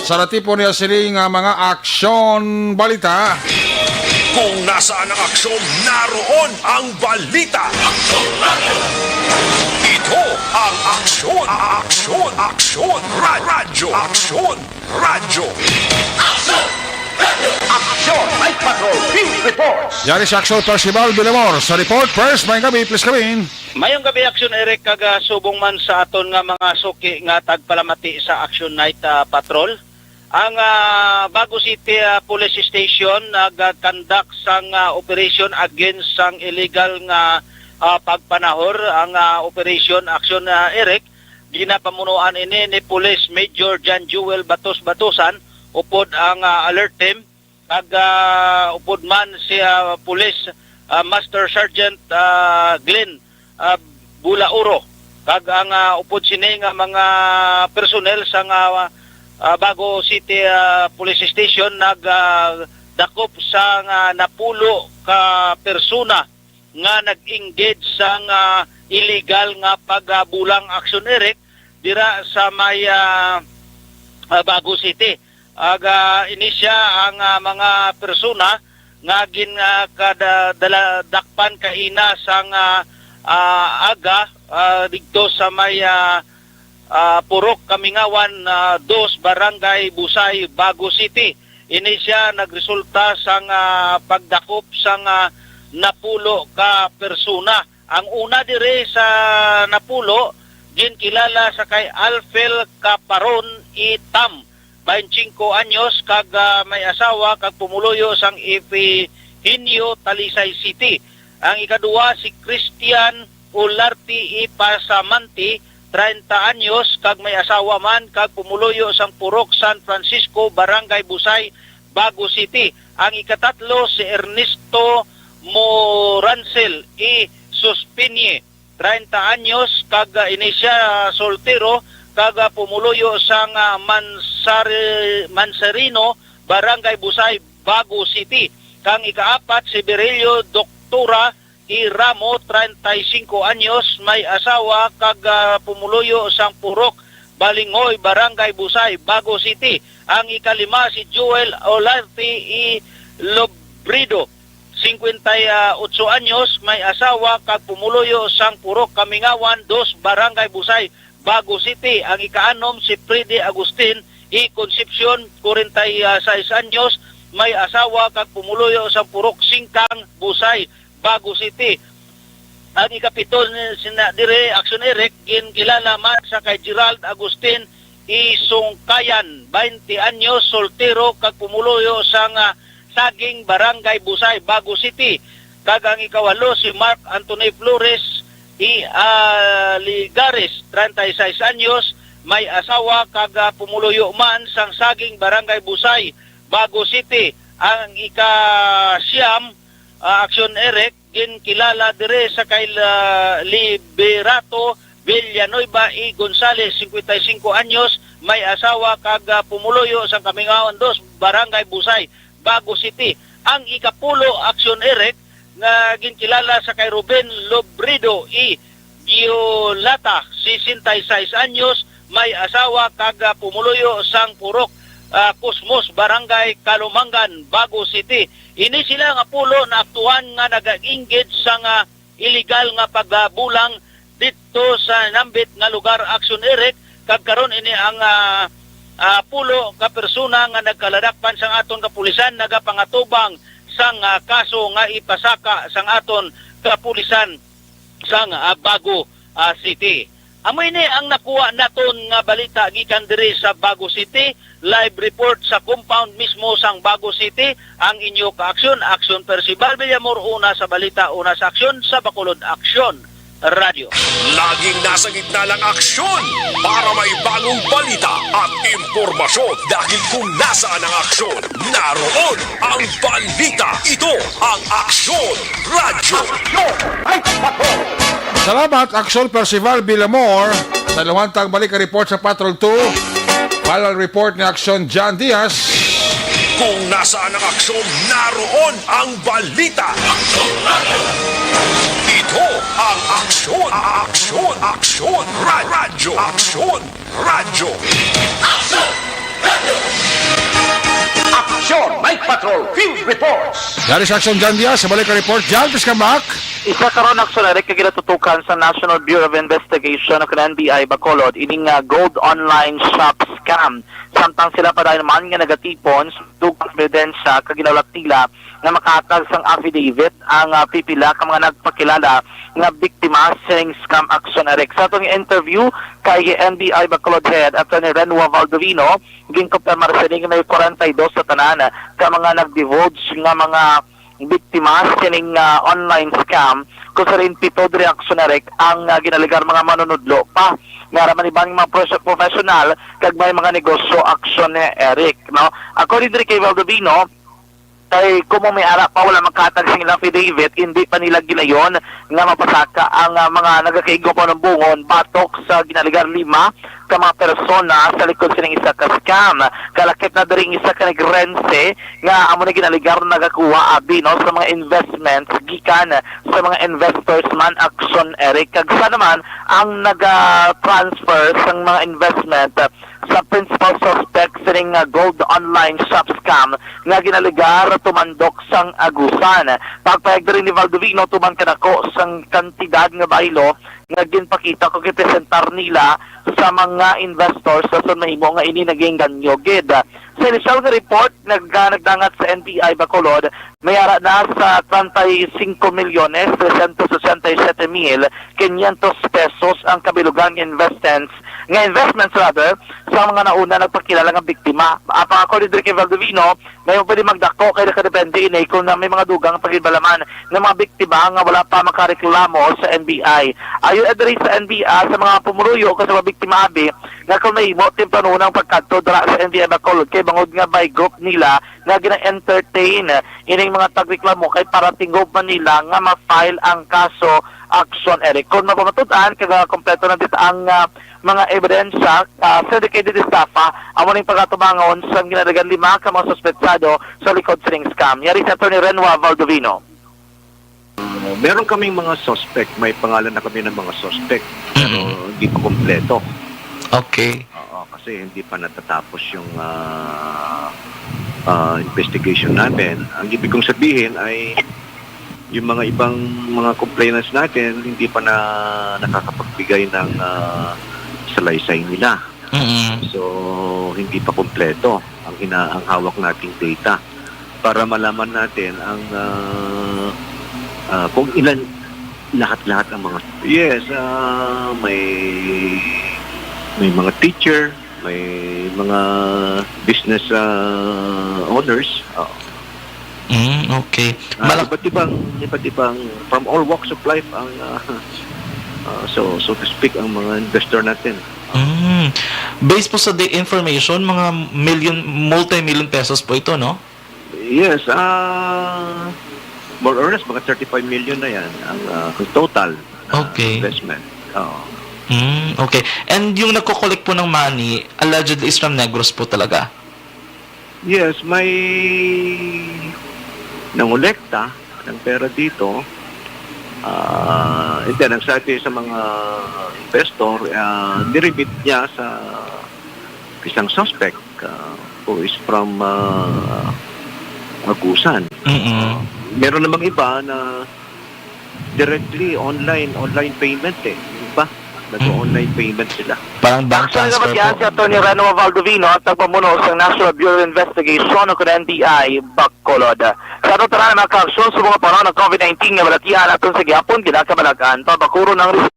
sa ratipo niya siling mga aksyon balita. Kung nasaan ang aksyon, naroon ang balita. Ito ang aksyon, aksyon, radyo, aksyon, radyo. Aksyon! Night Patrol Field Reports! Yari sa Aksyon Percival Villamor sa report. First, may gabi, please come in. Mayong gabi, Aksyon Eric, kaga subong man sa aton nga mga suki nga tagpalamati sa Action Night Patrol. Ang Bago City Police Station nag-conduct sang operation against sang illegal nga pagpanahor. Ang operation Action Eric, ginapamunuan ini ni Police Major John Jewel Batos-Batosan, upod ang alert team, upod man si Police Master Sergeant Glenn Bulauro, kag ang upod sini nga mga personnel sa Bago City Police Station nagdakop sa napulo ka persona nga nag-engage sa illegal nga pagbulang Action Eric dira sa may Bago City. Inisya ang mga persona nga dakpan kaina sang aga dito sa may Purok Kamingawan 2 Barangay Busay, Bago City. Inisya nagresulta sang pagdakop sang napulo ka persona. Ang una dire sa napulo ginkilala sa kay Alfel Caparon Itam, 25 anyos, kag may asawa, kag pumuluyo sang Epihinio, Talisay City. Ang ikaduwa si Christian Ularti Ipasamanti, 30 anyos, kag may asawa man, kag pumuluyo sang Purok San Francisco, Barangay Busay, Bago City. Ang ikatatlo si Ernesto Morancel Suspinye, 30 anyos, kag inisya soltero, kag pumuluyo sang Mansarino, Barangay Busay, Bago City. Kang ikaapat si Berilio Doktora Iramo, 35 anyos, may asawa, kag pumuluyo sang Purok Balingoy, Barangay Busay, Bago City. Ang ikalima si Joel Olarte Lobrido, 58 anyos, may asawa, kag pumuluyo sang Purok Kamingawan 2, Barangay Busay, Bago City. Ang ikaanom si Freddy Agustin Concepcion, 46 anyos, may asawa, kag pumuluyo sa Purok Singkang, Busay, Bago City. Ang ikapito dire Action Eric, ginkilala man sa kay Gerald Agustin Sungkayan, 20 anyos, soltero, kag pumuluyo sa Saging, Barangay Busay, Bago City. Kag ang ikawalo si Mark Anthony Flores Ligares, 36 anyos, may asawa, kag pumuluyo man sang Saging, Barangay Busay, Bago City. Ang ika-siyam, Action Eric, ginkilala dire sa kay Liberato Villanueva Gonzales, 55 anyos, may asawa, kag pumuluyo sang Kamingawan 2, Barangay Busay, Bago City. Ang ikapulo, Action Eric, nga ginkilala sa kay Ruben Lobrido Giolata, 66 anyos, may asawa, kag pumuluyo sang Purok Kusmos, Barangay Kalumangan, Bago City. Ini sila nga pulo na aktuhan nga nag-engage sa illegal nga pagbulang dito sa nambit nga lugar, Action Eric. Kag karon ini ang pulo ka persona nga nagkaladakpan sang aton kapulisan, nagapangatubang sang kaso nga ipasaka sang aton kapulisan sang Bago City. Amoy ni ang nakuha naton nga balita gikan diri sa Bago City. Live report sa compound mismo sang Bago City. Ang inyo ka-aksyon, Action Percival Villamor, una sa balita, una sa aksyon, sa Bacolod Aksyon Radio. Laging nasa gitna ng aksyon para may bagong balita at impormasyon. Dahil kung nasaan ang aksyon, naroon ang balita. Ito ang Aksyon Radio. Salamat, Aksyon Percival Villamor, sa luwantang balik report sa Patrol 2. Final report ni Aksyon John Diaz. Kung nasaan ang aksyon, naroon ang balita. Ito ang Aksyon, Aksyon Radio. Aksyon Radio. Action Night Patrol Field Reports. Yari sa aksyon dyan diya, sa balik ka report dyan, please come back. Isa karon aksyon na kinatutukan sa National Bureau of Investigation o NBI Bacolod ining gold online shop scam. Samtang sila pa dahil naman nga nagatipon sa dugang ebidensya kaginawlat nila na makatag sang affidavit ang pipila ka mga nagpakilala nga biktima sa scam action erek. Sa itong interview kay NBI Bacolod Head Attorney Renua Valdovino, ginkumpirmar sa nga may 42 sa tanan ka mga nag-divulge nga mga biktima sa online scam kung sa rin pito reaction erek ang ginaligar mga manunudlo pa nga raman ibang mga professional kag may mga negosyo action ni Eric, no? According to kay Valdovino, ay kung may ara pa wala makatag sing affidavit, hindi pa nila ginayon nga mapasaka ang mga nagakaigo pa ng bungon batok sa ginaligar 5 ka mga persona sa likod sining isa ka scam. Kalakip na daring isa ka nagrense nga amo na ginaligar nagakuha abi no sa mga investments gikan sa mga investors man action Eric. Kag sa naman ang naga-transfer sa mga investment sa principal suspect sining gold online shop scam nga ginaligar tumandok sang agusan. Pagpayag rin ni Valdovino tuman kanako sang kantidad nga baylo nga ginpakita ko gipresentar nila sa mga investors sa mahimo nga ini naging ganyo gid. Sa initial nga report nagdangat sa NBI Bacolod mayara na sa 35,367,500 pesos ang kabilugang investments sa mga nauna nagpakilala nga biktima. Apang ako ni Kay Valdovino, may pwede magdako kaya nakadepende inay kung na may mga dugang pagibalaman ng mga biktima nga wala pa makareklamo sa NBI. Ayon adres sa NBI sa mga pumuruyo kasi mga biktima abi nga kung may mo timpanunang pagkadto dara sa NBI Bacolod kay bangod nga by group nila nga gina-entertain ining mga tagreklamo kay para tingob man nila nga ma-file ang kaso action Eric. Kung mapamatud-an kaga kompleto na dito ang mga ebidensya syndicated estafa amo ning pagatubangon sa ginadagan 5 ka mga suspetsado sa likod sining scam. Yari sa Attorney Renua Valdovino. Meron kaming mga suspect, may pangalan na kami ng mga suspect pero hindi pa kompleto. Okay. Kasi hindi pa natatapos yung investigation natin. Ang ibig kong sabihin ay yung mga ibang mga complainants natin hindi pa na nakakapagbigay ng salaysay nila. So hindi pa kompleto ang hawak nating data para malaman natin ang kung ilan lahat-lahat ang mga may mga teacher, may mga business owners. Okay. Iba't ibang from all walks of life ang so to speak ang mga investor natin. Based po sa the information, mga multi-million pesos po ito, no? Yes, more or less mga 35 million na yan ang total investment. Okay. And yung nagko-collect po ng money, allegedly is from Negros po talaga? Yes, may nangolekta ng pera dito. And then, ang sabi sa mga investor, niremit niya sa isang suspect who is from Agusan. Meron namang iba na directly online payment Iba, nag-online payment sila. Parang bank transfer po. Si Atty. Renua Valdovino at nagpamuno sa National Bureau of Investigation o NBI Bacolod. Sa ito tara na mga kaaksyon sa mga panahon ng COVID-19 nga balatihan natin sa gihapon kinakabalagaan pabakuro ng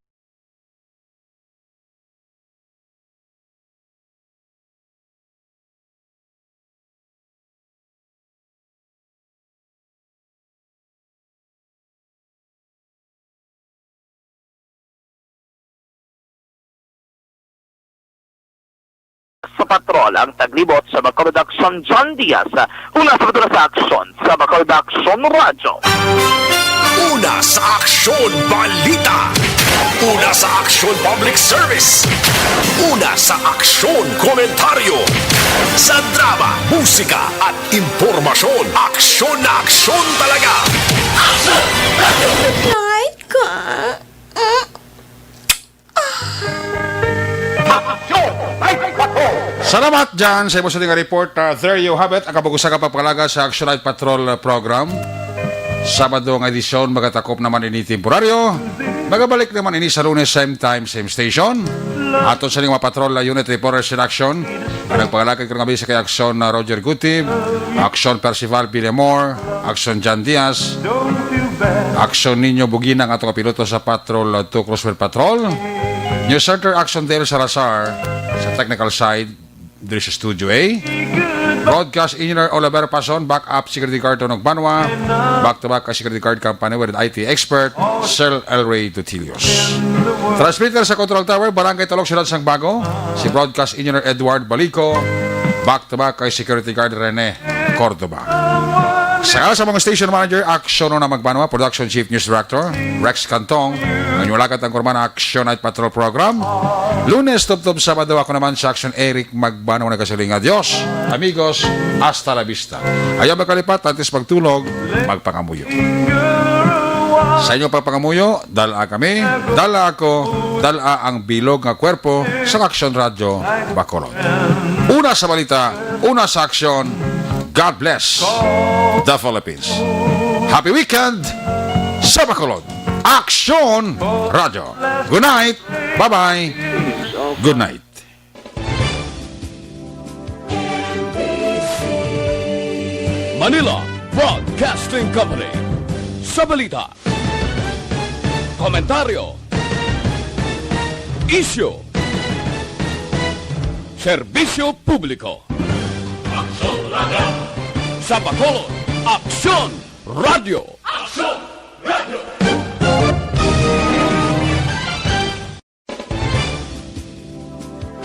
sa patrol ang taglibot sa Bacolod Action John Diaz. Una sa patrol sa aksyon sa Bacolod Action Radyo. Una sa aksyon balita. Una sa aksyon public service. Una sa aksyon komentaryo. Sa drama, musika at impormasyon. Aksyon na aksyon talaga. Aksyon! Light ka. Action Night Patrol Salamat dyan sa imo sa tinga report. There you have it. Ang kabagusa ka pagpalaga sa Action Night Patrol program. Sabado ng edisyon, magatakop naman ini temporaryo. Magabalik naman ini sa Lunes, same time, same station. Aton sa mga patrol unit reporters in action. Ang nagpagalakad ko nga sa kay Action Roger Gutib, Action Percival Pilemore, Action Jan Diaz, Action Nino Bugina ang atong kapiloto sa Patrol 2 Crosswell Patrol. News Center Action Dale Salazar sa technical side, dito sa Studio A. Broadcast Engineer Oliver Pason, backup Security Guard Tonog Banwa, back-to-back Security Guard Company with IT expert, Sir Elray Tutilios. Transmitter sa Control Tower, Barangay Talok, Ciudad Sang Bago, si Broadcast Engineer Edward Balico, back-to-back kay Security Guard Rene Cordoba. Sa mga Station Manager, Action na Magbanwa, Production Chief News Director, Rex Cantong, ang inyulakat ang kurman Action Night Patrol Program. Lunes, tub-tub, Sabado, ako naman sa Action Eric Magbanwa na kasiling. Adios, amigos, hasta la vista. Ayaw magkalipat, antes pagtulog, magpangamuyo. Sa inyo pagpangamuyo, dala kami, dala ako, dala ang bilog nga kwerpo sa Action Radio Bacolod. Una sa balita, una sa aksyon. God bless the Philippines. Happy weekend sa Bacolod. Action Radio. Good night. Bye-bye. Good night. Manila Broadcasting Company. Sa balita, komentaryo, issue, serbisyo publiko. Sa Bacolod, Aksyon Radio. Aksyon!